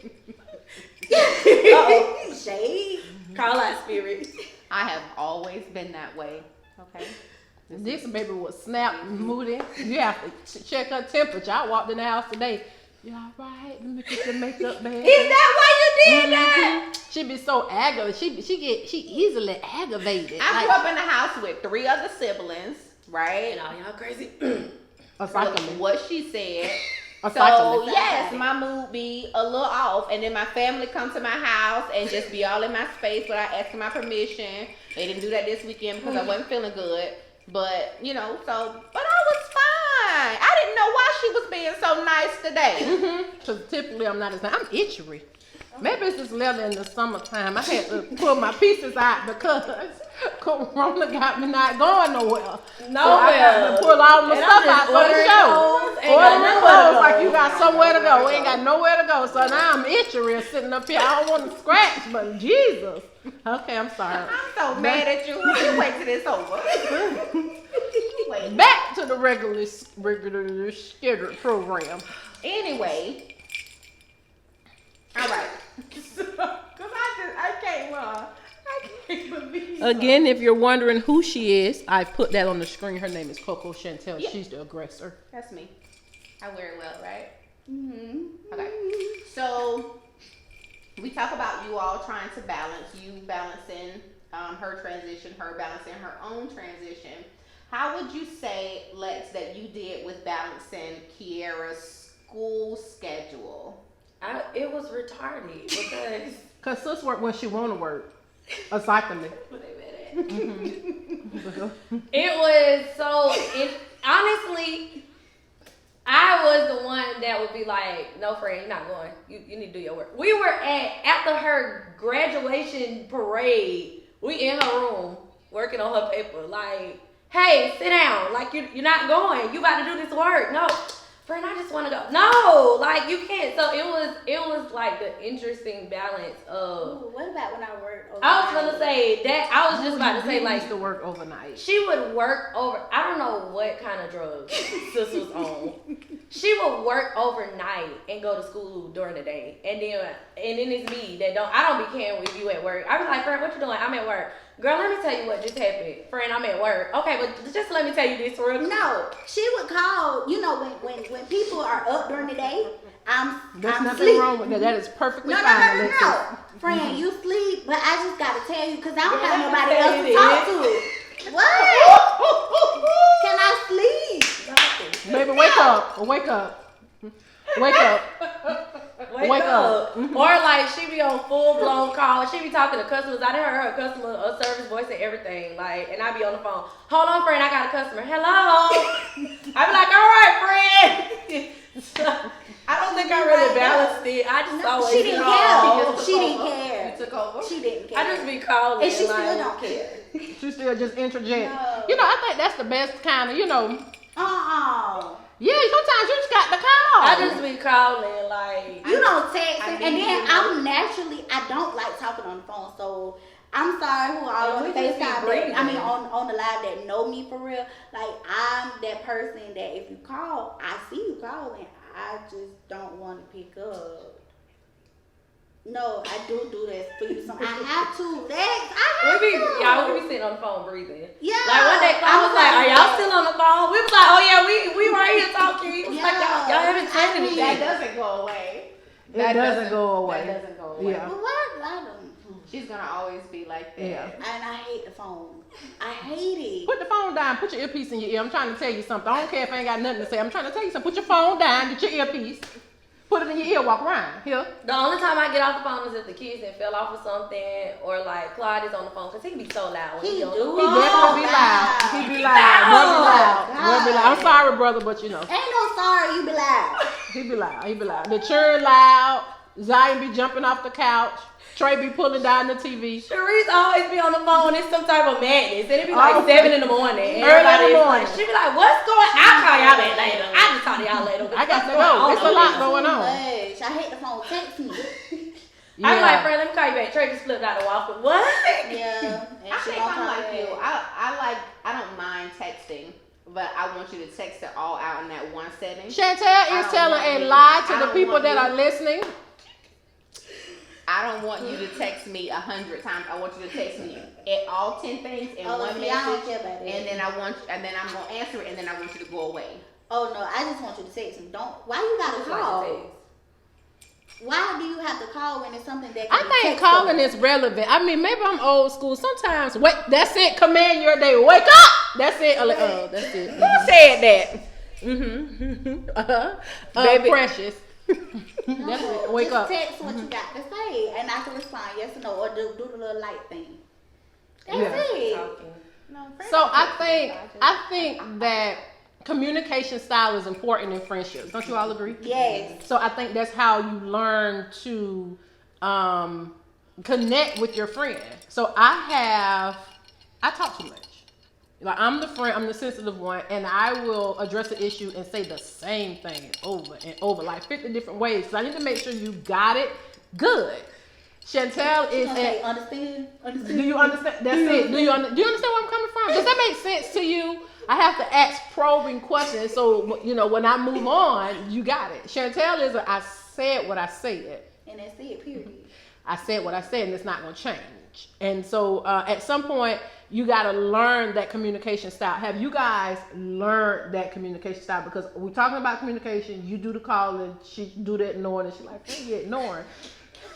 Uh-oh. Shade. call out spirit. I have always been that way. Okay. This baby was snap, moody. You have to check her temperature. I walked in the house today. You all right? Let me get your makeup, baby. Is that why you did that? She be so aggravated. She easily aggravated. I grew up in a house with 3 other siblings, right? And all y'all crazy. Aside from me. What she said. Aside So from me. yes, my mood be a little off, and then my family come to my house and just be all in my space without asking my permission. They didn't do that this weekend because I wasn't feeling good. But but I was fine. I didn't know why she was being so nice today. Because typically I'm not as nice. I'm itchery. Maybe it's just leather in the summertime. I had to pull my pieces out because Corona got me not going nowhere. So I got to pull all my stuff out for the show. Ordering clothes like you got somewhere to go. We ain't got nowhere to go. So now I'm itchery sitting up here. I don't want to scratch, but Jesus. Okay, I'm sorry. I'm so mad at you. You wait till it's over. Wait. Back to the regular scheduled program. Anyway. All right. Because I can't believe. Again, if you're wondering who she is, I've put that on the screen. Her name is Coco Chantel. Yeah. She's the aggressor. That's me. I wear it well, right? Mm-hmm. Okay. So we talk about you all trying to balance, you balancing her transition, her balancing her own transition. How would you say, Lex, that you did with balancing Kiara's school schedule? It was retarded because Cause sis work when she wanna work. Aside from me. it was so. Honestly, I was the one that would be like, "No, friend, you're not going. You need to do your work." We were after her graduation parade. We in her room working on her paper. Like, hey, sit down. Like you're not going. You about to do this work. No. Friend, I just want to go. No, like you can't. So it was like the interesting balance of. Ooh, what about when I worked overnight? I was gonna say that. I was just about to say like used to work overnight. she would work over. I don't know what kind of drugs sis was on. She would work overnight and go to school during the day, and then it's me that don't. I don't be caring with you at work. I was like, friend, what you doing? I'm at work. Girl, let me tell you what just happened. Friend, I'm at work. Okay, but just let me tell you this real quick. No, she would call. You know when people are up during the day, There's I'm nothing sleep. wrong with that. That is perfectly No, fine. Alexis. no. Friend, you sleep, but I just gotta tell you because I don't have nobody else to talk to. What? Can I sleep? Baby, wake up. Wake up. Wake up. Wake up. Or like she be on full blown call. She be talking to customers. I done heard her customer service voice and everything. Like, and I be on the phone. Hold on, friend, I got a customer. Hello. I be like, all right, friend. I don't think I really balanced it. I just always She didn't call. care. She didn't care. You took over? She didn't care. I just be calling. And she like, still don't care. She still just interject. No. I think that's the best kind of, Yeah, sometimes you just got to call. I just be calling like. You don't text, I and need then you to I don't like talking on the phone, so I'm sorry who all on we the just be FaceTime, breathing. on the live that know me for real. Like, I'm that person that if you call, I see you calling, I just don't want to pick up. No, I do that for you. I have to. We be sitting on the phone breathing. Yeah. Like one day, Cloud was like, "Are y'all still on the phone?" We was like, "Oh yeah, we right here talking." It was like, y'all haven't said anything. That doesn't go away. That doesn't go away. That doesn't go away. Yeah. But why lie to them? She's gonna always be like that. Yeah. And I hate the phone. I hate it. Put the phone down. Put your earpiece in your ear. I'm trying to tell you something. I don't care if I ain't got nothing to say. I'm trying to tell you something. Put your phone down. Get your earpiece. Put it in your ear. Walk around. Here. The only time I get off the phone is if the kids then fell off or something, or like Claude is on the phone because he be so loud when He he on do. the He phone. definitely be loud. He be loud. Brother loud. Brother be loud. I'm sorry, brother, but Ain't no sorry, you be loud. He be loud. He be loud. The churn loud. Zion be jumping off the couch. Trey be pulling down the TV. Sharice always be on the phone. It's some type of madness. And it be like Oh. 7 in the morning. Early in the morning. Like, she be like, what's going on? I'll call y'all back later. I'll just talk to y'all later. I got to go. It's a lot going on. Much. I hate the phone text me. I'm like, friend, let me call you back. Trey just flipped out the waffle. What? Yeah. And I she think won't I'm call like back. you. I don't mind texting, but I want you to text it all out in that one setting. Chantel is don't telling want a you- lie I to the don't people want that you- are listening. I don't want you to text me 100 times. I want you to text me at all 10 things in one see, I don't message, care about that. and then and then I'm gonna answer it, and then I want you to go away. Oh no, I just want you to text me. Why you gotta call? Why do you have to call when it's something that can be I think textable? calling is relevant. I mean, maybe I'm old school. Sometimes, wait, that's it. Command your day. Wake up. That's it. That's it. Who said that? Baby, precious. No, That's it. Wake just up. text what you got to say, and I can respond yes or no, or do the little light thing. That's Yeah. it. No, So I think that communication style is important in friendships. Don't you all agree? Yes. So I think that's how you learn to connect with your friend. So I talk too much. Like I'm the friend, I'm the sensitive one, and I will address the issue and say the same thing over and over, like 50 different ways. So I need to make sure you got it good. Chantel is Understand? do you understand? That's it. Do you understand where I'm coming from? Does that make sense to you? I have to ask probing questions, so when I move on, you got it. Chantel is I said what I said. And that's it, period. I said what I said, and it's not going to change. And so at some point, you got to learn that communication style. Have you guys learned that communication style? Because we're talking about communication. You do the calling, she do the ignoring, and she's like, hey, you're ignoring.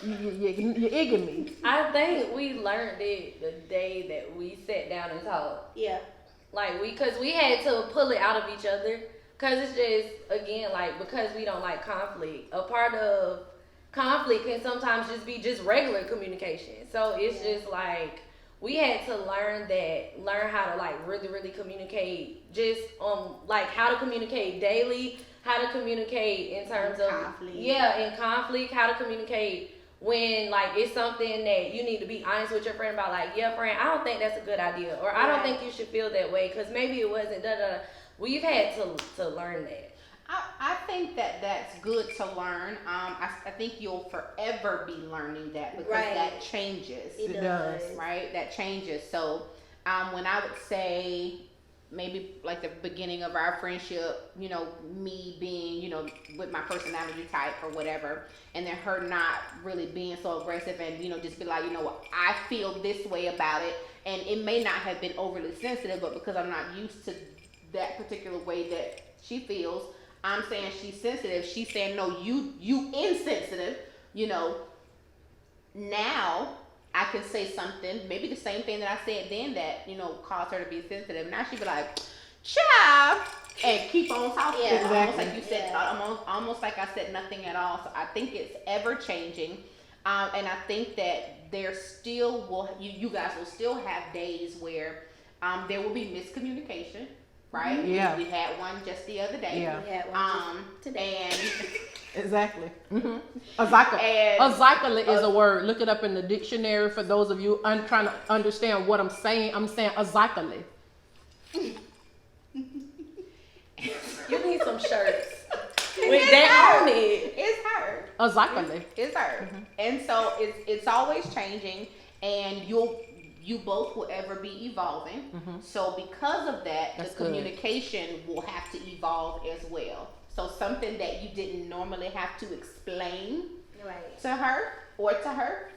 You're egging me. I think we learned it the day that we sat down and talked. Yeah. Like because we had to pull it out of each other. Cause it's just again like because we don't like conflict. A part of conflict can sometimes just be just regular communication. So it's just like we had to learn how to like really communicate just like how to communicate daily, how to communicate in terms of conflict. in conflict, how to communicate when like it's something that you need to be honest with your friend about, like, yeah, friend, I don't think that's a good idea, or I don't think you should feel that way because maybe it wasn't We've had to learn that. I think that's good to learn. I think you'll forever be learning that because that changes. It does. Right? That changes. So when I would say maybe like the beginning of our friendship, me being, with my personality type or whatever, and then her not really being so aggressive and, just be like, I feel this way about it. And it may not have been overly sensitive, but because I'm not used to that particular way that she feels, I'm saying she's sensitive. She's saying, no, you insensitive, Now I can say something, maybe the same thing that I said then that, caused her to be sensitive. Now she'd be like, child, and keep on talking. Yeah, Almost exactly. like you said, almost like I said nothing at all. So I think it's ever changing. And I think that there still will, you guys will still have days where there will be miscommunication. Right? Yeah. We had one just the other day. Yeah. We had one today. And Exactly. Azikala is a word. Look it up in the dictionary for those of you trying to understand what I'm saying. I'm saying azikala. You need some shirts with that on it. it's her. Azikala. It's her. And so it's always changing, and you both will ever be evolving. So because of that, That's the good. communication will have to evolve as well. So something that you didn't normally have to explain to her or to her,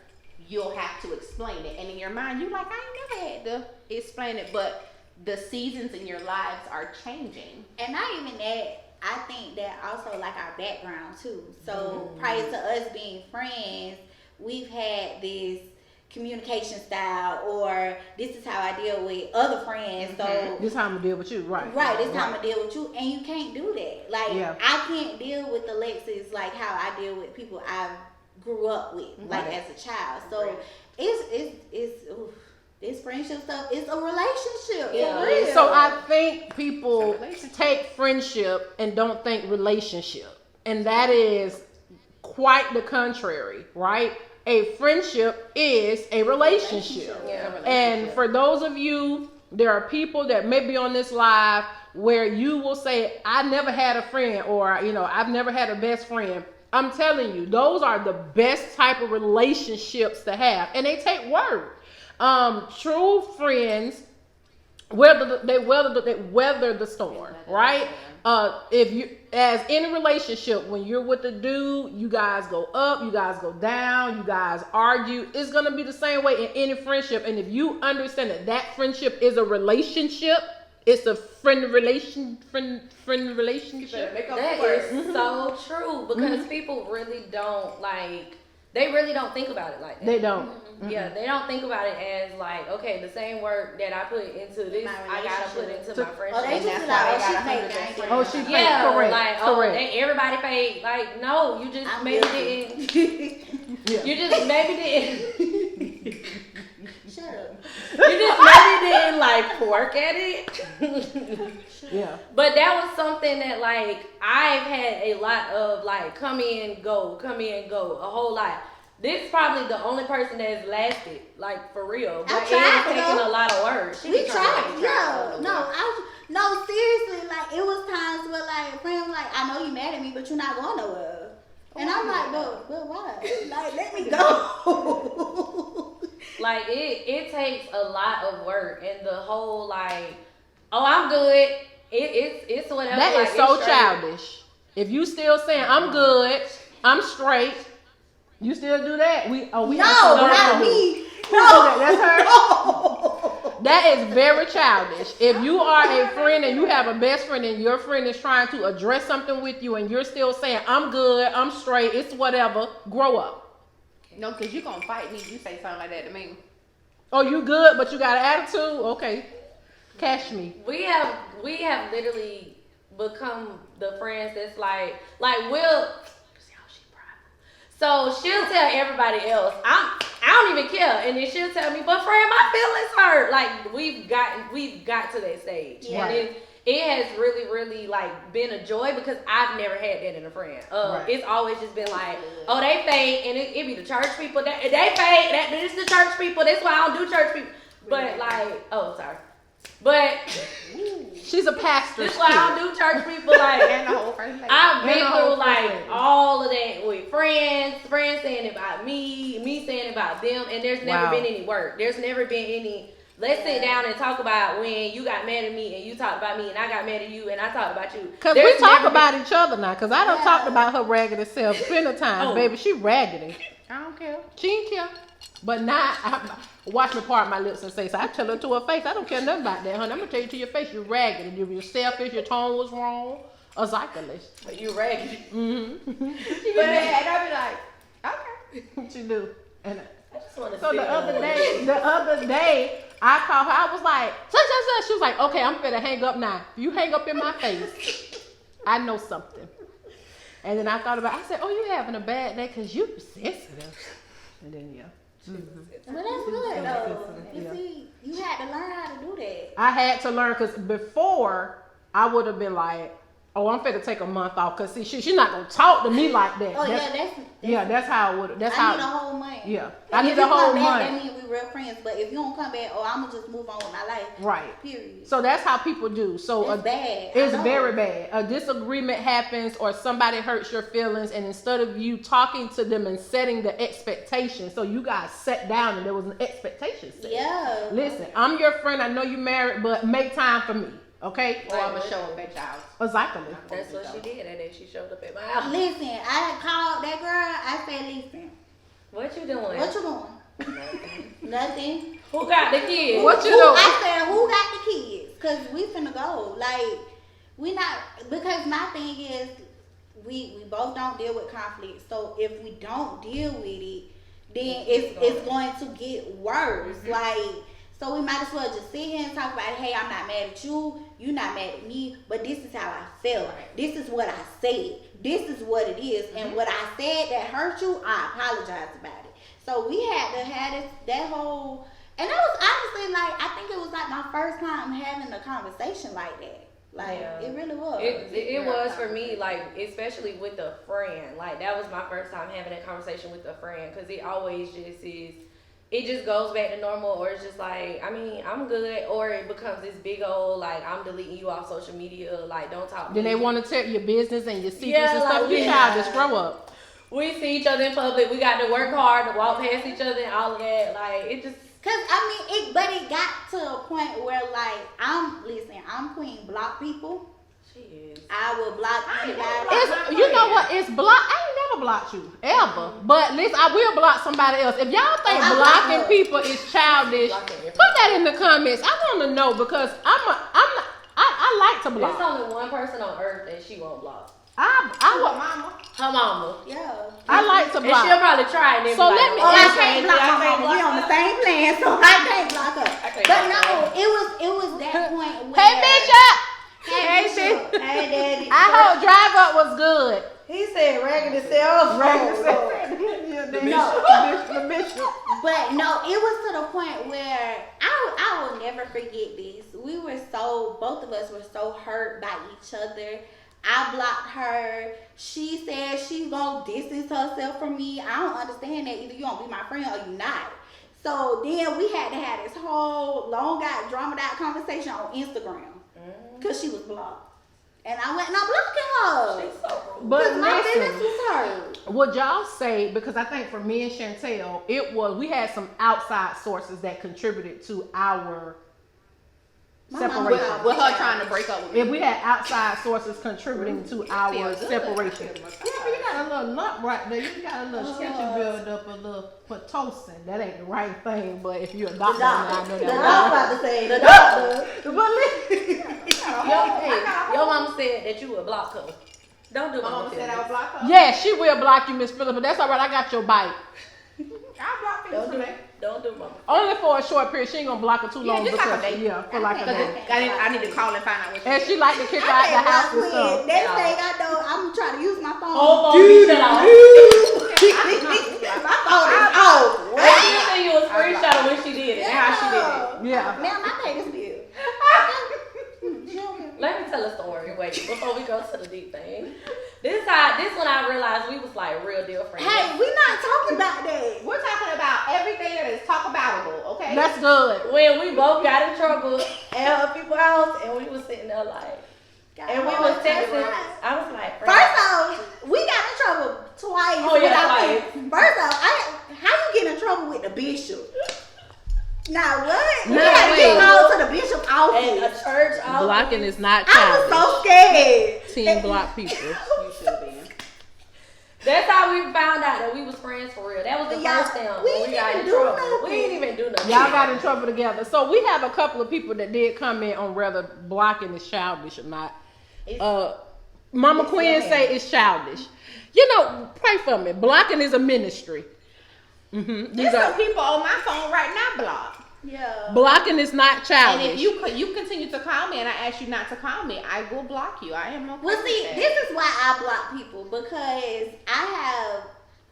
you'll have to explain it. And in your mind, you're like, I ain't never had to explain it. But the seasons in your lives are changing. And not even that, I think that also like our background too. So prior to us being friends, we've had this communication style, or this is how I deal with other friends. So This how I'm gonna deal with you, right? this is how I'm gonna deal with you, and you can't do that. Like I can't deal with Alexis like how I deal with people I grew up with, like as a child. So it's friendship stuff. It's a relationship. For real. So I think people take friendship and don't think relationship, and that is quite the contrary, right? A friendship is a relationship. And for those of you, there are people that may be on this live where you will say, I never had a friend, or, I've never had a best friend. I'm telling you, those are the best type of relationships to have. And they take work. True friends, they weather the storm, right? If you, as in a relationship, when you're with a dude, you guys go up, you guys go down, you guys argue. It's gonna be the same way in any friendship. And if you understand that friendship is a relationship, it's a friend relationship. That is so true, because people really don't they really don't think about it like that. They don't. Yeah, they don't think about it as like, okay, the same work that I put into this, I gotta put into my friendship. Oh, they And just that's like, why she fake. Oh, she fake. yeah, Correct. like Correct. everybody fake. Like, no, you just I'm maybe guilty. didn't. Yeah. You just maybe didn't. Shut up. You just maybe didn't like work at it. Yeah. But that was something that I've had a lot of come in, go, a whole lot. This is probably the only person that has lasted, for real. But it has taken a lot of work. We tried. No, seriously, it was times where a friend was like, I know you mad at me, but you're not going nowhere. And I'm like, but why? Let me go. It takes a lot of work, and the whole oh, I'm good. It's whatever. That is so childish. If you still saying I'm good, I'm straight, you still do that? We no, have to learn not to do. me. Who do that? That's her. No. That is very childish. If you are a friend and you have a best friend and your friend is trying to address something with you and you're still saying I'm good, I'm straight, it's whatever, grow up. No, because you're going to fight me if you say something like that to me. Oh, you good, but you got an attitude? Okay. Cash me. We have literally become the friends that's we'll. So she'll tell everybody else, I don't even care, and then she'll tell me, but friend, my feelings hurt. We've got to that stage, Yeah. and it has really, really been a joy, because I've never had that in a friend. Right. It's always just been oh, they fake, and it be the church people. They fake. This the church people. That's why I don't do church people. But oh, sorry. But She's a pastor. this is why I don't do church people. And the whole first lady. I've been And the whole through first lady. all of that with friends saying it about me saying it about them, and there's never Wow. been any work. There's never been any. Let's sit down and talk about when you got mad at me and you talked about me, and I got mad at you and I talked about you. Because we talk about each other now. Because I don't talk about her raggedy self plenty of times, Oh. baby. She raggedy. I don't care. She ain't care. But now, watch me part my lips and say, so I tell her to her face, I don't care nothing about that, honey. I'm going to tell you to your face, you're raggedy. You're selfish, your tone was wrong. A cyclist. You raggedy. Mm-hmm. But I'll be like, okay. What you do? And I just want to so the other day, I called her. I was like, such. She was like, okay, I'm finna hang up now. If you hang up in my face, I know something. And then I thought about it. I said, oh, you having a bad day because you sensitive. And then, yeah. But that's good, though. You Yeah. see, you had to learn how to do that. I had to learn because before, I would have been like, oh, I'm finna take a month off because see, she's not gonna talk to me like that. Oh, That's how I would. That's I how. need a whole month. Yeah, Like, I need if a you whole come back, month. that means we real friends. But if you don't come back, I'm gonna just move on with my life. Right. Period. So that's how people do. So It's bad. It's I know. very bad. A disagreement happens or somebody hurts your feelings, and instead of you talking to them and setting the expectation, so you guys sat down and there was an expectation set. Yeah. Listen, I'm your friend. I know you married, but make time for me. Okay? Or I'm going to show up at your house. Exactly. That's what she did, and then she showed up at my house. Listen, I called that girl. I said, listen, What you doing? what you doing? Nothing. Who got the kids? What you Who, doing? I said, who got the kids? Because we finna go. We not, because my thing is, we both don't deal with conflict. So if we don't deal with it, then it's going to get worse. So we might as well just sit here and talk about, hey, I'm not mad at you, you not mad at me, but this is how I felt. This is what I said. This is what it is. And what I said that hurt you, I apologize about it. So we had to have that whole, and that was honestly I think it was my first time having a conversation like that. Like Yeah. it really was. It was for me, like, especially with a friend. Like, that was my first time having a conversation with a friend, because it always just is, it just goes back to normal, or it's just like, I mean, I'm good, or it becomes this big old, like, I'm deleting you off social media, like, don't talk to Then me. they want to tell your business and your secrets Yeah, and stuff. like, You yeah. childish, grow up. We see each other in public, we got to work hard to walk past each other and all of that. Like, it just, Cause I mean, but it got to a point where like I'm queen block people. shit. I will block anybody. It's, you know what? It's block. I ain't never blocked you ever. But listen, I will block somebody else. If y'all think I blocking block people is childish, put that in the comments. I want to know because I like to block. There's only one person on earth that she won't block. Mama. Her mama. Yeah. I like to And she'll block. probably try and then So be let like, me Oh, I ask can't block my mama. We on the same plan, so I can't block her. can't But block no, her. it was that point where. Hey Bishop. Hey Bishop. Hey Daddy. I hope drive up was good. He said raggedy self. No. But no, it was to the point where I will never forget this. Both of us were so hurt by each other. I blocked her. She said she's gonna distance herself from me. I don't understand that. Either you gonna be my friend or you not. So then we had to have this whole long out, drawn out conversation on Instagram. Because she was blocked. And I went and I blocked her. She's so rude. But Because my business listen, was hurt. would y'all say, because I think for me and Chantel, we had some outside sources that contributed to our My mama separation. was With her trying to break up with me. If we had outside sources contributing to our Feels good. separation. I feel my Yeah, you got a little lump right there. You got a little sketchy build up, a little Pitocin. That ain't the right thing, but if you're a doctor, I know The that. doctor about to say, the doctor. But listen, Your mama said that you would block her. Don't do My mama mama said I would block her. yeah, she will block you, Miss Phillips, but that's all right. I got your bite. I block people Don't for do that. Don't do mama. Only for a short period. She ain't gonna block her too long just like a because day. yeah, for like a day. I need to call and find out what And she like to kick her I out can't the house and block stuff. quit. Next thing I know, I'm trying to use my phone. Oh, shut off. My phone is off. I just sent you a screenshot of when she did it and how she did it. Yeah. Ma'am, I paid this bill. Let me tell a story. Wait, before we go to the deep thing. This when I realized we was like real deal friends. Hey, we not talking about that. We're talking about everything that is talk aboutable, okay? That's good. When we both got in trouble at her people's house, and we was sitting there like, and we was texting. I was like, First off, we got in trouble twice. Oh, yeah, without twice. me. First off, how you get in trouble with the bishop? Now what? We No, had to wait. get called to the bishop's and a office. church office. Blocking is not I was childish. so scared. Team block people. You should have been. That's how we found out that we was friends for real. That was the Y'all- first thing we when we got in didn't do trouble. nothing. We didn't even do nothing. Y'all got in trouble together. So we have a couple of people that did comment on whether blocking is childish or not. Mama Quinn say it's childish. You know, pray for me. Blocking is a ministry. Mm-hmm. There's some people on my phone right now blocked. Yeah. Blocking is not And childish. if you continue to call me and I ask you not to call me, I will block you. I am okay Well, with see, that. this is why I block people because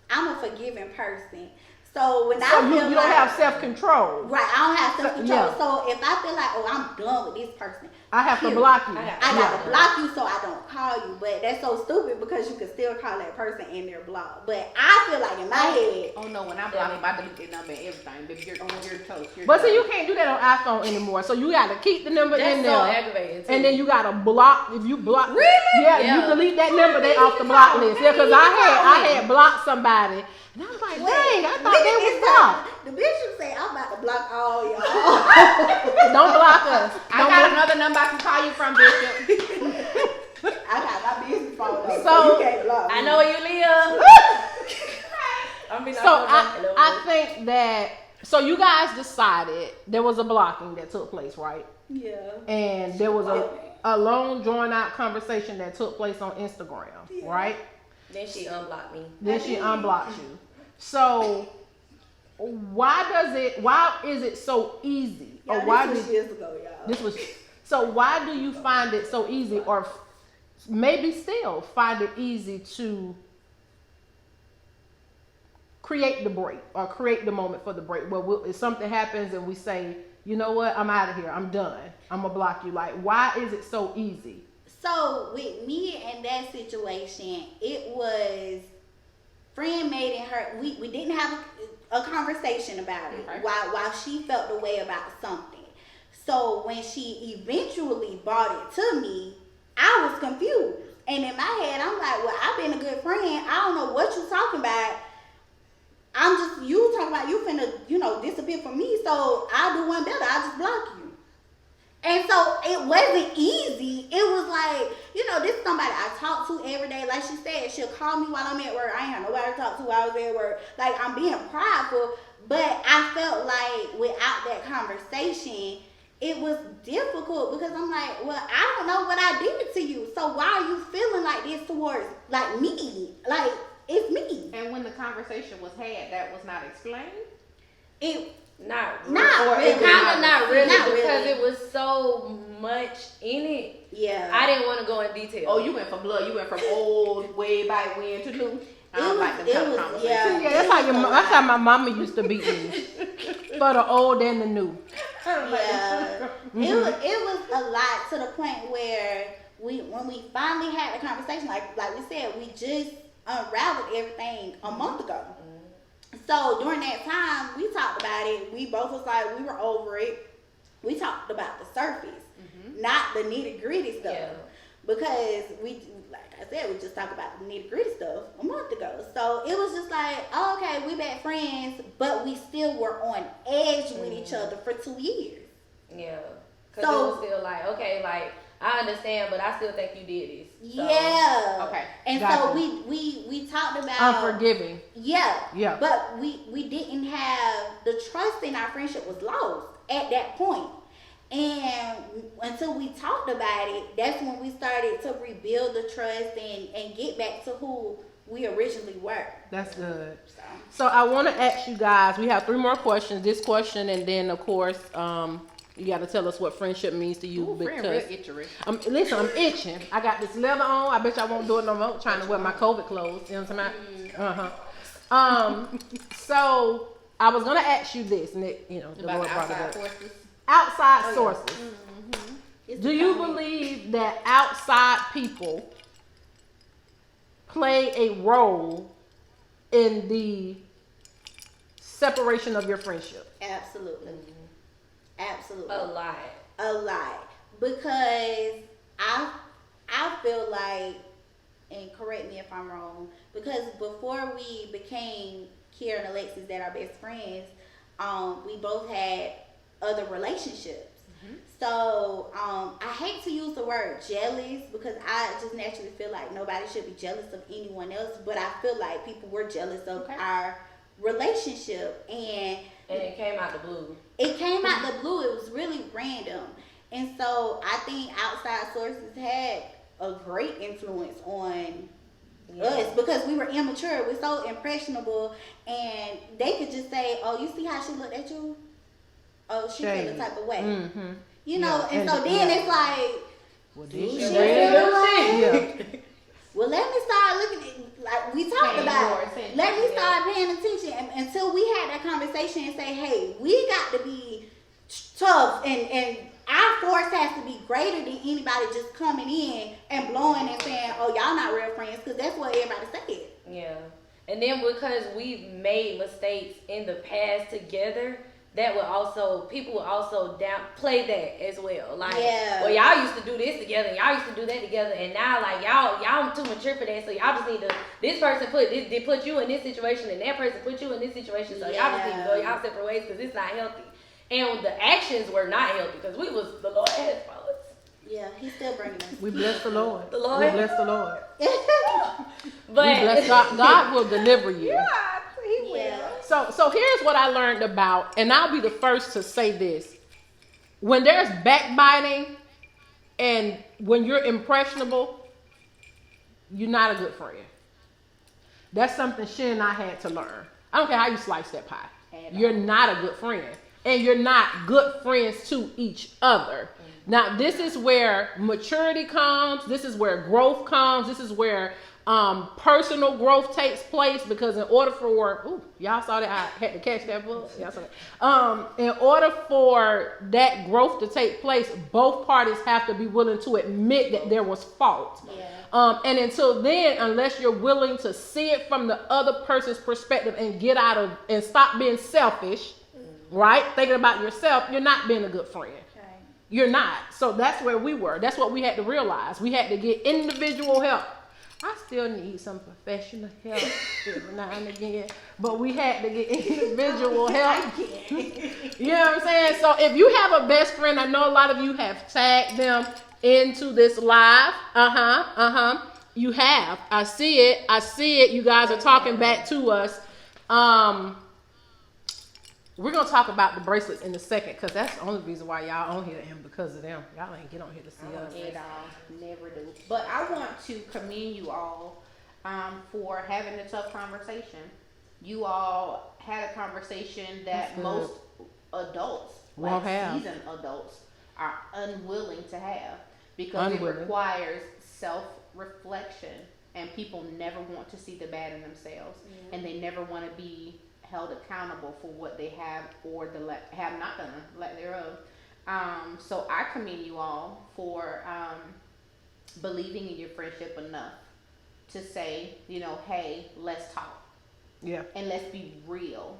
I'm a forgiving person. So when I So feel you like, don't have self-control. right, I don't have self control. yeah. So if I feel like, oh, I'm done with this person, I have to period. block you. I I Yeah. gotta block you so I don't call you. But that's so stupid because you can still call that person and they're blocked. But I feel like in my head, Oh no, when I block him, I delete their number and everything. Baby, you're toast. You're But see, done. you can't do that on iPhone anymore. So you gotta keep the number That's in so there. aggravating. Too. And then you gotta block if you block. Really? Yeah, Yeah. you delete that number, they off the block list. Yeah, cause I had blocked somebody, and I was like, dang, I thought they was blocked. the bishop said, I'm about to block all y'all. Don't block us. I Don't got block- another number I can call you from, Bishop. I got my business phone up, So- you can't block me. I know where you live. I'm be So knocking I think that so you guys decided there was a blocking that took place, right? Yeah. And there was a long drawn out conversation that took place on Instagram, right? Then she unblocked me. Then she unblocked you. So why is it so easy? Or Yeah, why this was did years ago, y'all. this was so why do you find it so easy or maybe still find it easy to create the break or create the moment for the break? Well, if something happens and we say, you know what, I'm out of here, I'm done, I'm gonna block you? Like, why is it so easy? So with me and that situation, it was friend made in her. We didn't have a conversation about it while she felt the way about something. So when she eventually brought it to me, I was confused. And in my head, I'm like, well, I've been a good friend. I don't know what you talking about. I'm just, you talking about you finna, disappear from me. So I'll do one better. I'll just block you. And so it wasn't easy. It was like, this is somebody I talk to every day. Like she said, she'll call me while I'm at work. I ain't have nobody to talk to while I was at work. Like, I'm being prideful. But I felt like without that conversation, it was difficult because I'm like, well, I don't know what I did to you. So why are you feeling like this towards, like, me? Like, it's me. And when the conversation was had, that was not explained? Not really. Kind of not really Not because really. it was so much in it. Yeah. I didn't want to go in detail. Oh, you went from blood. You went from old, way back when to new. I don't like them kind of conversations. Yeah, that's how my mama used to beat me. For the old and the new. Yeah. It was a lot to the point where when we finally had the conversation, like we said, we just unraveled everything a month ago. So during that time, we talked about it. We both was like, we were over it. We talked about the surface, not the nitty gritty stuff. Yeah. Because like I said, we just talked about the nitty gritty stuff a month ago. So it was just like, oh, okay, we back friends, but we still were on edge with each other for 2 years. Yeah. Because So- it was still like, okay, like, I understand, but I still think you did this. So, Yeah. Okay. And Gotcha. so we talked about Unforgiving. Yeah. Yeah. But we didn't have the trust in our friendship was lost at that point. And until we talked about it, that's when we started to rebuild the trust and get back to who we originally were. That's good. So So I want to ask you guys, we have 3 more questions. This question, and then of course, you got to tell us what friendship means to you. Ooh, friend real itchery. Listen, I'm itching. I got this leather on. I bet y'all won't do it no more. Trying to wear my COVID clothes. You know what I'm saying? So I was gonna ask you this, and the About Lord the brought it outside up. forces. Outside sources. it's Do you becoming- believe that outside people play a role in the separation of your friendship? Absolutely. Absolutely. a lot. A lot. Because I feel like, and correct me if I'm wrong, because before we became Kiara and Alexis that are best friends, we both had other relationships. So I hate to use the word jealous because I just naturally feel like nobody should be jealous of anyone else, but I feel like people were jealous of our relationship, and it came out the blue. it came out the blue. It was really random. And so I think outside sources had a great influence on us because we were immature. We're so impressionable, and they could just say, oh, you see how she looked at you? Oh, she feel the type of way. Mm-hmm. You know, Yeah, and so and- then yeah. it's like, Well, Ooh, did she you feel really? right. Yeah. well, let me start looking at, like we talked Paying about, more attention, let me yeah. start paying attention until we had that conversation and say, hey, we got to be tough, and our force has to be greater than anybody just coming in and blowing and saying, oh, y'all not real friends, because that's what everybody said. Yeah. And then because we've made mistakes in the past together, that would also, people would also downplay that as well. Like, well, y'all used to do this together, and y'all used to do that together, and now like y'all too mature for that, so y'all just need to, this person they put you in this situation, and that person put you in this situation, so y'all just need to go y'all separate ways because it's not healthy. And the actions were not healthy because the Lord has brought us. Yeah, he's still bringing us. We bless the Lord. The Lord. We bless the Lord. But We bless God. God will deliver you. He will. Yeah. So here's what I learned about, and I'll be the first to say this. When there's backbiting and when you're impressionable, you're not a good friend. That's something Shin and I had to learn. I don't care how you slice that pie. You're not a good friend. And you're not good friends to each other. Now, this is where maturity comes. This is where growth comes. This is where Personal growth takes place because in order for y'all saw that I had to catch that book. Y'all saw that. In order for that growth to take place, both parties have to be willing to admit that there was fault. Yeah. And until then, unless you're willing to see it from the other person's perspective and get out of and stop being selfish, right? Thinking about yourself, you're not being a good friend. You're not. So that's where we were. That's what we had to realize. We had to get individual help. I still need some professional help every now and again, but we had to get individual help. You know what I'm saying? So if you have a best friend, I know a lot of you have tagged them into this live. You have. I see it. You guys are talking back to us. We're going to talk about the bracelets in a second because that's the only reason why y'all on here and because of them. Y'all ain't get on here to see us. At all. Never do. But I want to commend you all for having a tough conversation. You all had a conversation that most adults, like seasoned adults, are unwilling to have because it requires self-reflection and people never want to see the bad in themselves and they never want to be held accountable for what they have or have not done, lack thereof. So I commend you all for believing in your friendship enough to say, hey, let's talk. Yeah. And let's be real.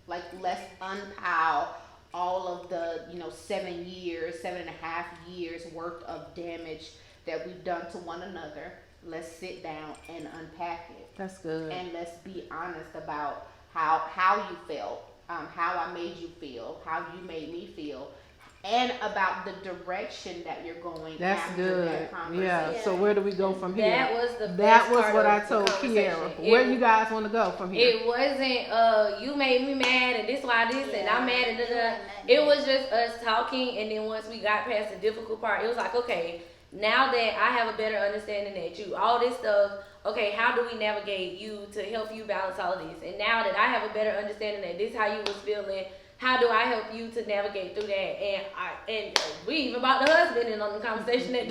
Like, let's unpile all of the, 7.5 years worth of damage that we've done to one another. Let's sit down and unpack it. That's good. And let's be honest about how you felt, how I made you feel, how you made me feel, and about the direction that you're going. That's after good. That conversation. Yeah. So where do we go from here? That was the best That was part what of I the told conversation. Kiara. Where you guys want to go from here? It wasn't you made me mad and this why this and I'm mad and da. It was just us talking, and then once we got past the difficult part, it was like, okay, now that I have a better understanding that you all this stuff. Okay, how do we navigate you to help you balance all of this? And now that I have a better understanding that this is how you was feeling, how do I help you to navigate through that? And we even brought the husband in on the conversation that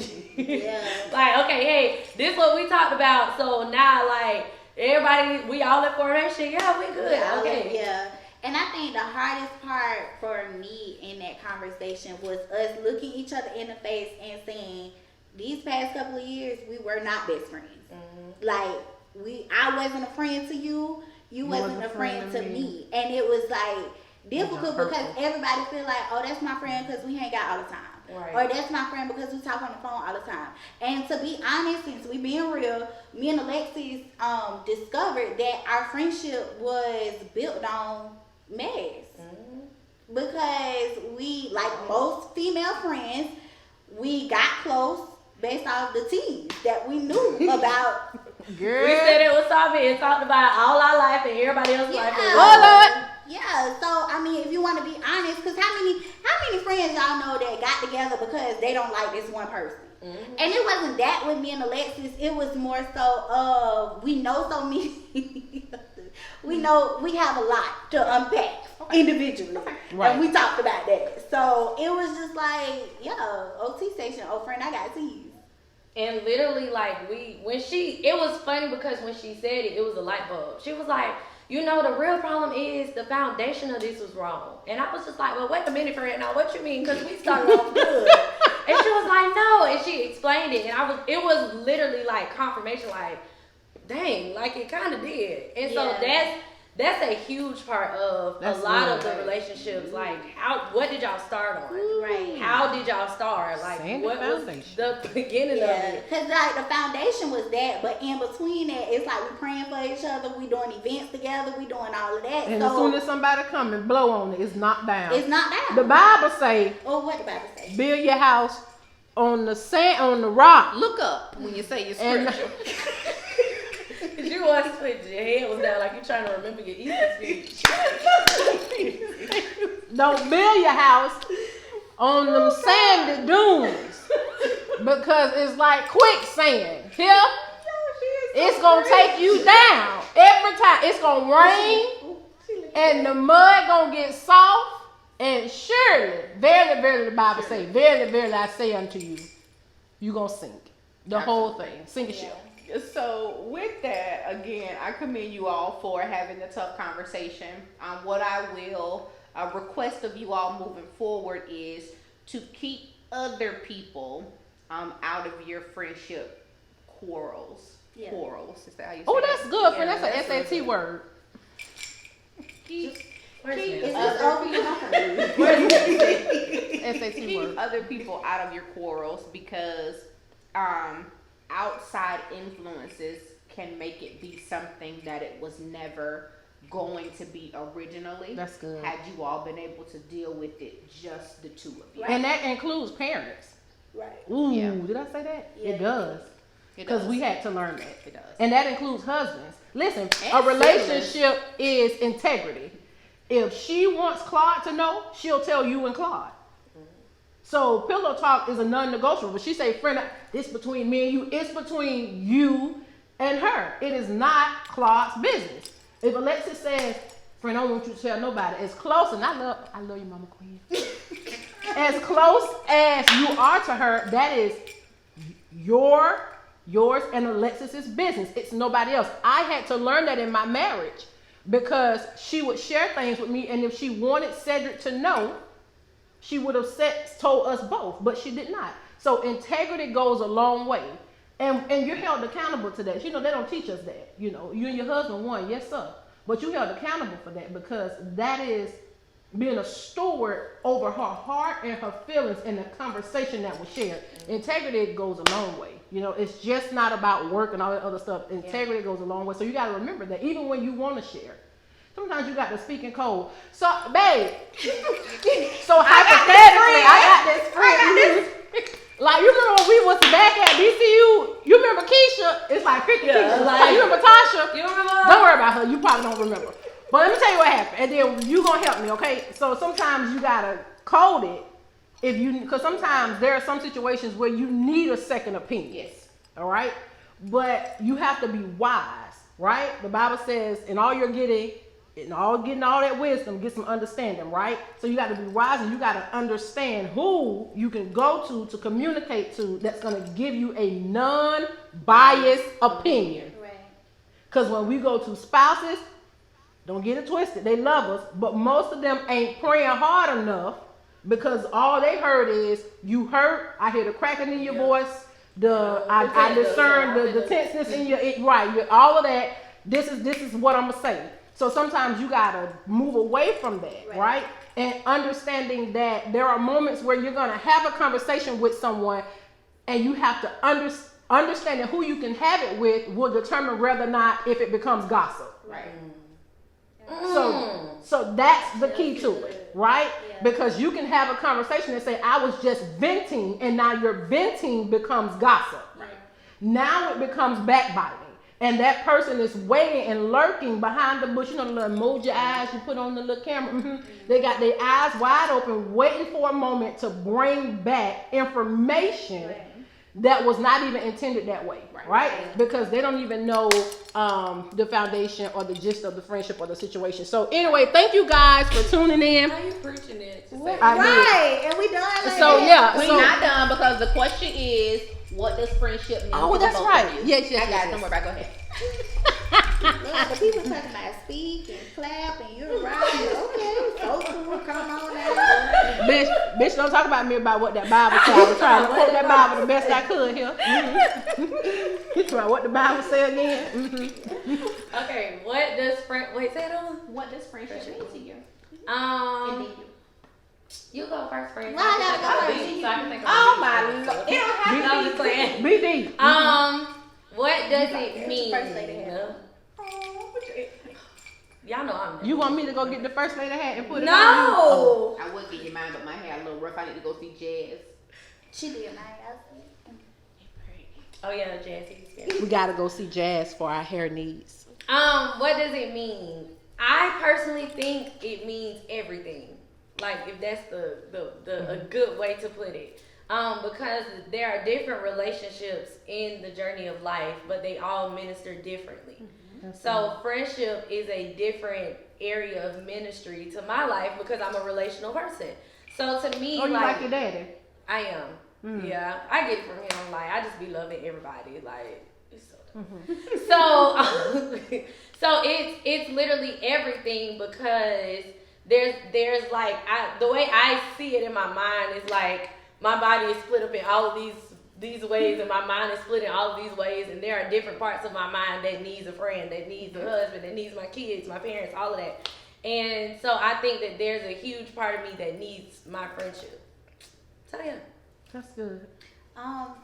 like, okay, hey, this is what we talked about. So now like everybody, we all in formation. Yeah, we good. Okay. Yeah. And I think the hardest part for me in that conversation was us looking each other in the face and saying, these past couple of years, we were not best friends. Like, I wasn't a friend to you. You wasn't a friend to me. And it was like difficult because everybody feel like, oh, that's my friend because we hang out all the time. Right. Or that's my friend because we talk on the phone all the time. And to be honest, since we being real, me and Alexis discovered that our friendship was built on mess. Because we, like most female friends, we got close based off the teas that we knew about. Girl. We said it was something and talked about all our life and everybody else's life. Yeah, so I mean, if you want to be honest, because how many friends y'all know that got together because they don't like this one person? And it wasn't that with me and Alexis. It was more so we know so many. we know we have a lot to unpack individually, and we talked about that. So it was just like, OT station, old friend, I got teas. And literally, like, it was funny because when she said it, it was a light bulb. She was like, the real problem is the foundation of this was wrong. And I was just like, well, wait a minute, friend. Now, what you mean? Because we started off good. And she was like, no. And she explained it. And it was literally like confirmation, like, dang, like it kind of did. And so that's a huge part of a lot of the relationships. Like, what did y'all start on? Right. How did y'all start? Like, what was the beginning of it? Because, like, the foundation was that, but in between that, it's like we praying for each other, we doing events together, we doing all of that. And as soon as somebody come and blow on it, it's knocked down. It's knocked down. The Bible say, what the Bible say? Build your house on the sand, on the rock. Look up when you say your scripture. You always put your head was down like you're trying to remember your Easter speech. Don't build your house on them sandy dunes because it's like quicksand. Here, it's gonna take you down every time. It's gonna rain and the mud gonna get soft, and surely, verily, verily, the Bible say, verily, verily, I say unto you, you gonna sink the whole thing, sink a ship. So with that, again, I commend you all for having the tough conversation. What I will request of you all moving forward is to keep other people out of your friendship quarrels. Yeah. Quarrels, is that how you say Oh, that? that's good, friend. Yeah, That's an that's SAT good. word. Keep, Where's keep it? Is this other over? SAT keep word. other people out of your quarrels because outside influences can make it be something that it was never going to be originally. That's good. Had you all been able to deal with it, just the two of you. And that includes parents. Right. Ooh, Yeah. did I say that? Yeah, It does. It Because does. we had to learn that. It does. And that includes husbands. Listen, And a relationship is integrity. If she wants Claude to know, she'll tell you and Claude. So pillow talk is a non-negotiable. But she say, friend, this between me and you. It's between you and her. It is not Claude's business. If Alexis says, friend, I don't want you to tell nobody, it's close, and I love you, Mama Queen. As close as you are to her, that is yours and Alexis's business. It's nobody else. I had to learn that in my marriage because she would share things with me, and if she wanted Cedric to know, she would have told us both, but she did not. So integrity goes a long way. And you're held accountable to that. You know, they don't teach us that. You know, you and your husband won, yes sir. But you held accountable for that because that is being a steward over her heart and her feelings in the conversation that was shared. Integrity goes a long way. You know, it's just not about work and all that other stuff. Integrity goes a long way. So you got to remember that even when you want to share, sometimes you got to speak in code. So, babe, so hypothetically, I got this friend. Like, you remember when we was back at BCU? You remember Keisha? It's like 50 Keisha. Like, you remember Tasha? You remember? Don't worry about her. You probably don't remember. But let me tell you what happened. And then you going to help me, okay? So sometimes you got to code it. Because sometimes there are some situations where you need a second opinion. Yes. All right? But you have to be wise, right? The Bible says, in all you're getting all that wisdom, get some understanding, right? So you got to be wise and you got to understand who you can go to communicate to that's going to give you a non-biased opinion. Right. Because when we go to spouses, don't get it twisted, they love us, but most of them ain't praying hard enough because all they heard is, you hurt, I hear the cracking in your voice, I discern the tenseness in your, all of that. This is what I'm going to say. So sometimes you got to move away from that, right? And understanding that there are moments where you're going to have a conversation with someone and you have to understand that who you can have it with will determine whether or not if it becomes gossip. Right. So that's the key to it, right? Yeah. Because you can have a conversation and say, I was just venting, and now your venting becomes gossip. Right. Now it becomes backbiting. And that person is waiting and lurking behind the bush. You know the little emoji eyes you put on the little camera? They got their eyes wide open, waiting for a moment to bring back information that was not even intended that way, right? Because they don't even know the foundation or the gist of the friendship or the situation. So anyway, thank you guys for tuning in. How you preaching it? Right, and we done like So that. yeah, We're not done because the question is, what does friendship mean? Oh, to the that's both right. of you? Yes, I got yes. it. Don't worry about it. Go ahead. Yeah, the people talking about speak and clap and you're right. Okay, so cool. Come on now. bitch, don't talk about me about what that Bible said. I was trying to quote that Bible the best I could here. You try what the Bible say again? Okay, what does wait, say it on? What does friendship mean to you? You go first, friend. Why I gotta go first? So I can think of Oh a my beat. lord! It don't have No, I'm just playing. BD. What does it mean? First lady hat. Y'all know I'm. You want me to go get the first lady hat and put it on No. I would give you mine, but my hair a little rough. I need to go see Jazz. She did my house. Oh yeah, Jazzy. you? We gotta go see Jazz for our hair needs. What does it mean? I personally think it means everything. Like if that's a good way to put it. Because there are different relationships in the journey of life, but they all minister differently. So friendship is a different area of ministry to my life because I'm a relational person. So to me, Oh, you like your daddy? I am. Yeah, I get it from him. Like I just be loving everybody. Like It's so dumb. So it's literally everything because there's like the way I see it in my mind is like my body is split up in all of these ways and my mind is split in all of these ways and there are different parts of my mind that needs a friend, that needs a husband, that needs my kids, my parents, all of that. And so I think that there's a huge part of me that needs my friendship. So yeah. That's good.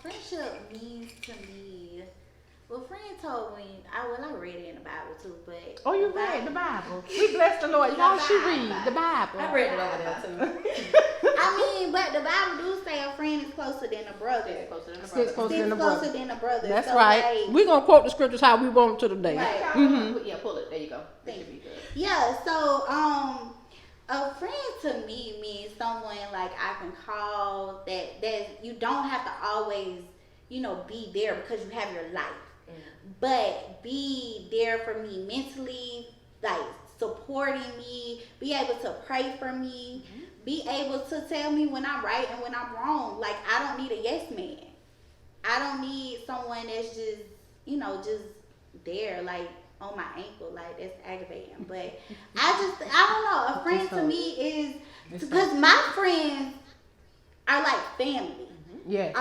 Friendship means to me. Well, friend told me. I read it in the Bible too, but. Oh, you read the Bible. We bless the Lord. Y'all should read the Bible. I read it over there too. I mean, but the Bible do say a friend is closer than a brother. Sticks closer than a brother. Closer than a brother. That's so right. Like, We're going to quote the scriptures how we want to today. Right. Yeah, pull it. There you go. Thank you. Yeah, so a friend to me means someone like I can call that you don't have to always, be there because you have your life. But be there for me mentally, like supporting me, be able to pray for me, be able to tell me when I'm right and when I'm wrong. Like I don't need a yes man. I don't need someone that's just, just there like on my ankle, like that's aggravating. But I don't know. A friend to me is because my friends are like family. Yeah.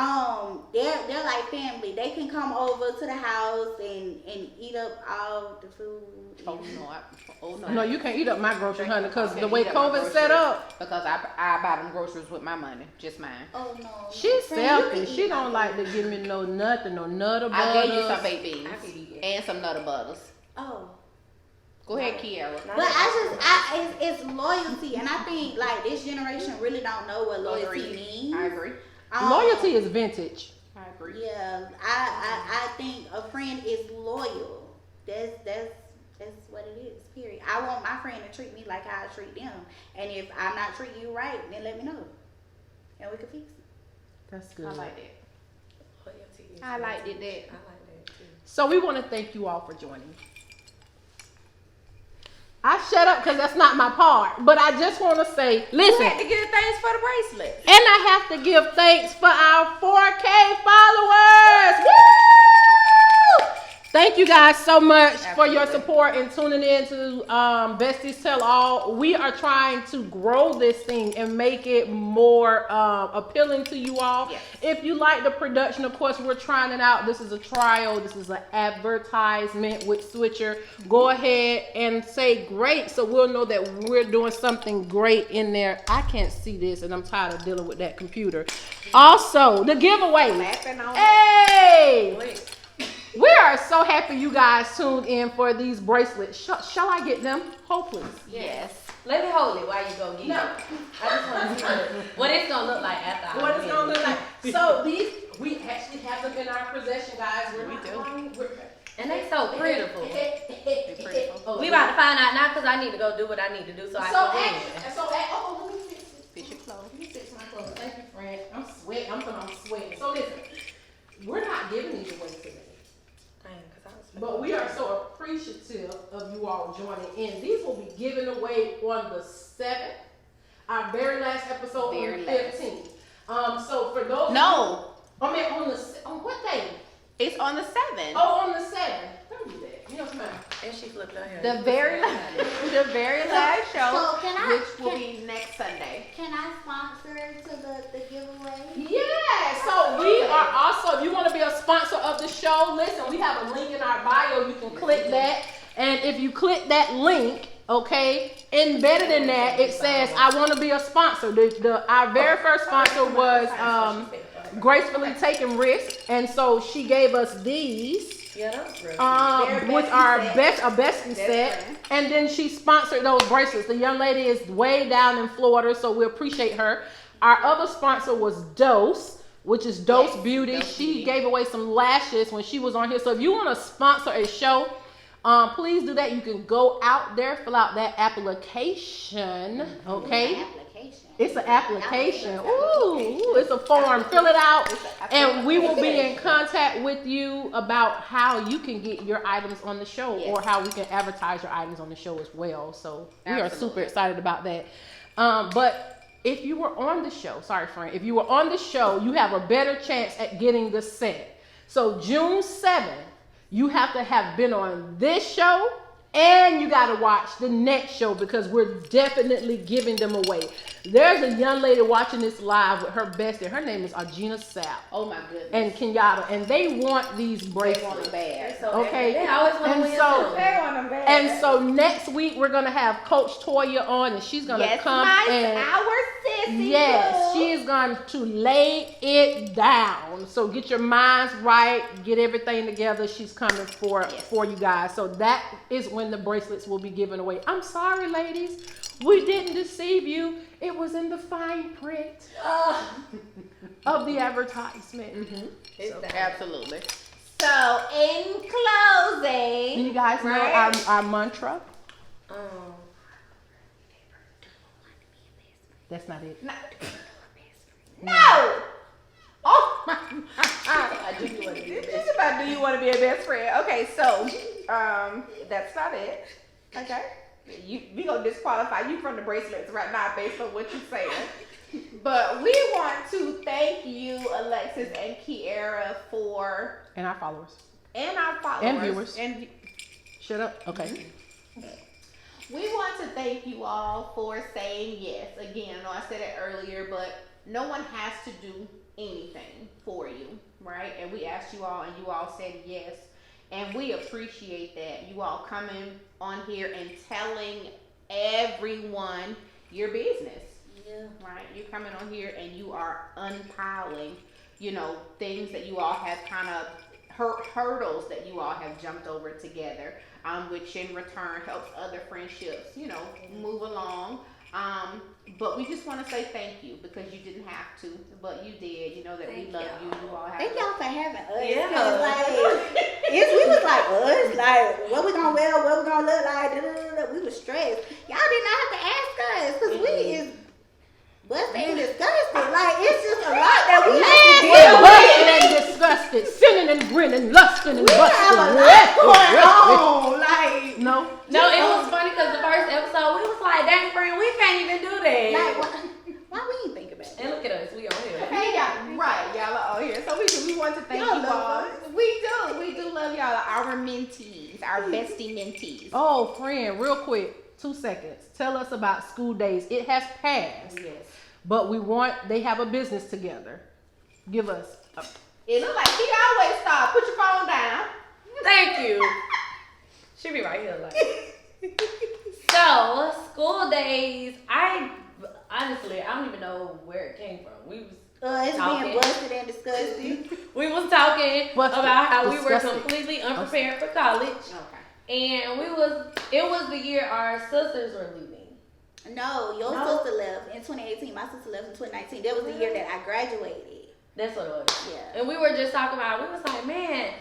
They're like family. They can come over to the house and eat up all the food. No. No, you can't eat up my groceries, honey, because the way COVID set up. Because I buy them groceries with my money, just mine. Oh no. She's Friend, selfish. She don't like to give me no nutter butter. I gave you some baked beans and some nutter butters. Oh. Go ahead, Kiara. But it's loyalty, and I think like this generation really don't know what loyalty means. I agree. Loyalty is vintage. I agree. Yeah, I think a friend is loyal. That's what it is. Period. I want my friend to treat me like how I treat them, and if I'm not treating you right, then let me know, and we can fix it. That's good. I like that. Loyalty is I liked it. I like that too. So we want to thank you all for joining. I shut up because that's not my part, but I just want to say, listen. You had to give thanks for the bracelet. And I have to give thanks for our 4K followers. Woo! Thank you guys so much for your support and tuning in to Besties Tell All. We are trying to grow this thing and make it more appealing to you all. Yes. If you like the production, of course, we're trying it out. This is a trial. This is an advertisement with Switcher. Go ahead and say great so we'll know that we're doing something great in there. I can't see this and I'm tired of dealing with that computer. Also, the giveaway. Hey! We are so happy you guys tuned in for these bracelets. Shall I get them? Hold please. Yes. Let me hold it while you go get it. I just want to see what it's going to look like after What it's gonna look like. So these, we actually have them in our possession, guys. We do. And they so beautiful. Oh, We about to find out now because I need to go do what I need to do so I can win. let me fix this. Fix your clothes. Let me fix my clothes. Thank you, friend. I'm sweating. I'm sweating. So listen, we're not giving these away today. But we are so appreciative of you all joining in. These will be given away on the 7th, our very last episode on the 15th. So for those on what day? It's on the 7th. Oh, on the 7th. Don't do that. Come on. And she flipped her hair. The very last show, So which will be next Sunday. Can I sponsor to the giveaway? Yeah, so we are also, if you want to be a sponsor of the show, listen, we have a link in our bio. You can click that. And if you click that link, okay, embedded in that, it says, I want to be a sponsor. Our very first sponsor was Gracefully Taking Risks. And so she gave us these. Yeah, that's great. Which are a bestie set, and then she sponsored those bracelets. The young lady is way down in Florida, so we appreciate her. Our other sponsor was Dose, which is Dose Beauty. She gave away some lashes when she was on here. So if you want to sponsor a show, please do that. You can go out there, fill out that application. Okay. It's an application. Ooh, it's a form. Fill it out, and we will be in contact with you about how you can get your items on the show, or how we can advertise your items on the show as well. So we are super excited about that. But if you were on the show, sorry, friend, if you were on the show, you have a better chance at getting the set. So June 7th, you have to have been on this show and you got to watch the next show because we're definitely giving them away. There's a young lady watching this live with her bestie. Her name is Argina Sapp. Oh my goodness. And Kenyatta, and they want these They bracelets. want them bad. Okay. They always want to win so, too. They want them bad. and so next week we're gonna have Coach Toya on, and she's gonna come and our sissy. yes, she is going to lay it down. So get your minds right, get everything together. She's coming for you guys. So that is when the bracelets will be given away. I'm sorry, ladies, we didn't deceive you. It was in the fine print of the advertisement. So, absolutely. So in closing, You guys know our mantra. That's not it. no. Oh my God. It's just about do you want to be a best friend? Okay, so that's not it. Okay. We gonna disqualify you from the bracelets right now based on what you're saying. But we want to thank you, Alexis and Kiara, for And our followers. and our followers And viewers. and Shut up. Okay. we want to thank you all for saying yes. Again, I know I said it earlier, but no one has to do anything for you, right? And we asked you all, and you all said yes. And we appreciate that. You all coming on here and telling everyone your business. Yeah. Right? You're coming on here and you are unpiling, things that you all have kind of hurdles that you all have jumped over together, which in return helps other friendships, move along. But we just want to say thank you because you didn't have to, but you did. You know that we love you. You all have. Thank y'all for having us. Yeah. 'Cause, like, we was like us, like what we gonna wear, what we gonna look like. We was stressed. Y'all did not have to ask us because we is busted and disgusted. Like it's just a lot that we have to deal We're with. busted and disgusted, sinning and grinning, lusting and We have a lot going on. Like No. No, it was funny because the first episode we was like, dang friend, we can't even do that. Like, why we ain't think about it? And look at us, we on here. Hey y'all, right? Y'all are all here, so we want to thank Y'all you love all. us. We do love y'all, our mentees, our bestie mentees. Oh, friend, real quick, 2 seconds. Tell us about school days. It has passed, Yes. but they have a business together. Give us. It look like she always stop. Put your phone down. Thank you. She be right here like. So, school days, I don't even know where it came from. We was It's talking. being busted and disgusting. We was talking Busted. about how we were Disgusting. completely unprepared for college. Okay. And it was the year our sisters were leaving. No, your No. sister left in 2018. My sister left in 2019. That was the year that I graduated. That's what it was. Yeah. And we were just talking about, we was like, man,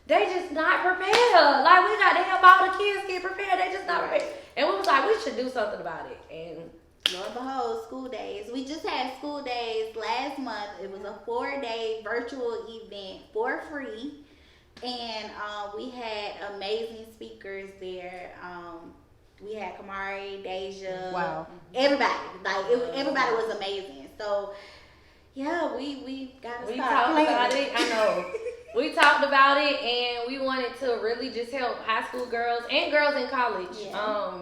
they just not prepared. Like, we got to help all the kids get prepared. They just not prepared. And we was like, we should do something about it. And Lo and behold, school days. We just had school days last month. It was a 4-day virtual event for free. And we had amazing speakers there. We had Kamari, Deja. Wow. Everybody. Everybody was amazing. So, yeah, we got to we start talked planning. about it. I know. We talked about it, and we wanted to really just help high school girls and girls in college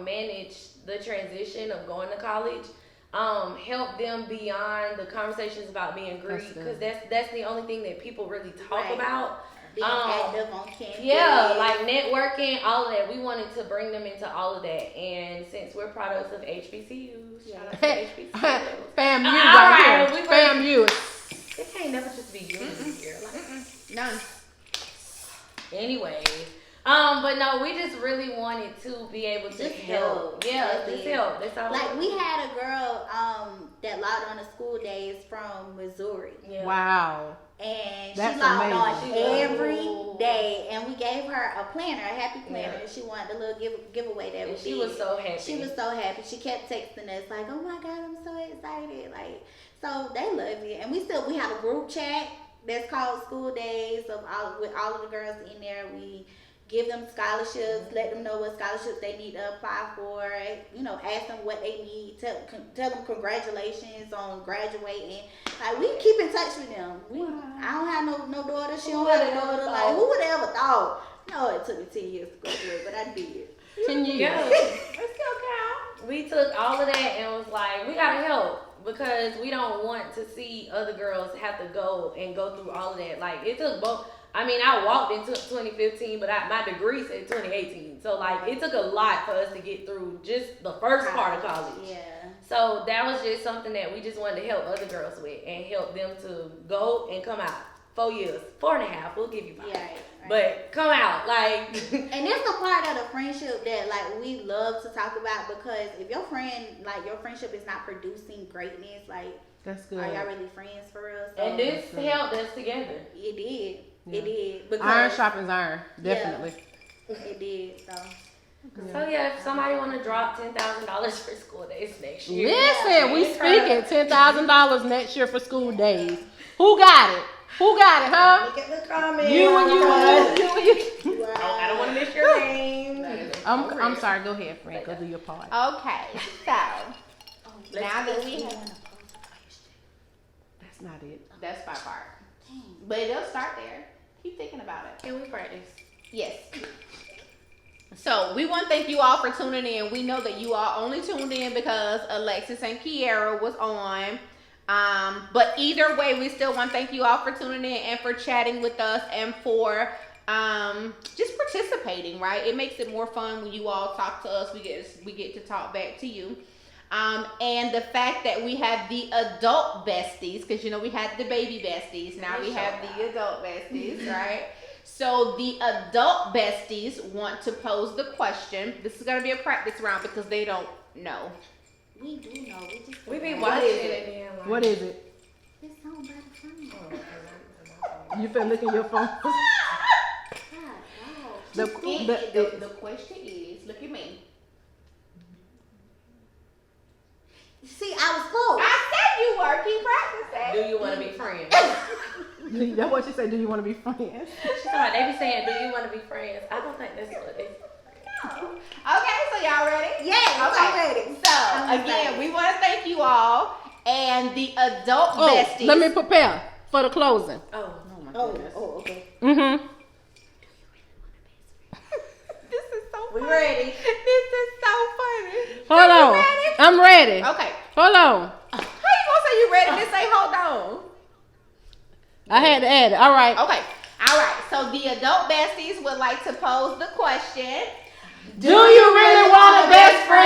manage the transition of going to college. Help them beyond the conversations about being Greek, because that's the only thing that people really talk about. Being active on campus. Yeah, like networking, all of that. We wanted to bring them into all of that, and since we're products of HBCUs, shout out to HBCUs. FAMU All right right, here. we FAMU. It can't never just be unity here. Like, None. anyway, but no, we just really wanted to be able to Just help. help. Yeah, That's just it. help. That's all. Like we had a girl that logged on to school days from Missouri, Yeah. Wow. and That's she logged on amazing. every day, and we gave her a planner, a happy planner. Yeah. She wanted a little giveaway that And we she did. was so happy. She was so happy. She kept texting us like, "Oh my God, I'm so excited!" Like, so they love it, and we have a group chat that's called School Days with all of the girls in there. We give them scholarships, let them know what scholarships they need to apply for. Ask them what they need. Tell them congratulations on graduating. Like we keep in touch with them. I don't have no daughter. She don't have a daughter. Like who would have ever thought? No, it took me 10 years to go through it, but I did. 10 years. Yeah, it still count. We took all of that and was like, we gotta help because we don't want to see other girls have to go through all of that. Like it took both. I mean, I walked into 2015, but my degree said 2018. So like, it took a lot for us to get through just the first part of college. Yeah. So that was just something that we just wanted to help other girls with and help them to go and come out. 4 years, 4.5. We'll give you 5. Yeah, right. But come out, like. And it's the part of the friendship that like we love to talk about because if your friendship is not producing greatness, like That's good. are y'all really friends for real? So And this helped us together. it did. Yeah. It did. Because Iron sharpens iron. Definitely. it did. So yeah, if somebody want to drop $10,000 for school days next year. Listen, we speaking $10,000 next year for school days. Who got it? Who got it, huh? Look at the comments. You and you. I don't want to miss your name. I'm sorry. Go ahead, friend. Go do your part. Okay, so now that we have, That's not it. that's my part, but it'll start there. Keep thinking about it. Can we practice? Yes. So we want to thank you all for tuning in. We know that you all only tuned in because Alexis and Kiara was on. But either way, we still want to thank you all for tuning in and for chatting with us and for just participating, right? It makes it more fun when you all talk to us. We get to talk back to you. And the fact that we have the adult besties, because we had the baby besties. Now we have the adult besties, right? So the adult besties want to pose the question. This is going to be a practice round because they don't know. We do know. We be watching it. And then, like, What is it? It's something about the phone. You finna look at your phone. The question is, look at me. See, I was close. I said you were. Keep practicing. Do you want to be friends? That's what she said. Do you want to be friends? She's like, they be saying, do you want to be friends? I don't think that's what it is. Okay, so y'all ready? Yes, Okay. I'm ready. So I'm again, excited. we want to thank you all and the adult Oh, besties. let me prepare for the closing. Oh. Oh, okay. Mm-hmm. This is so We funny. ready. This is so funny. Hold Are you on. ready? I'm ready. Okay. Hold on. How you gonna say you ready and then say hold on? I had to add it. All right. Okay. All right. So the adult besties would like to pose the question. Do you really want a best friend?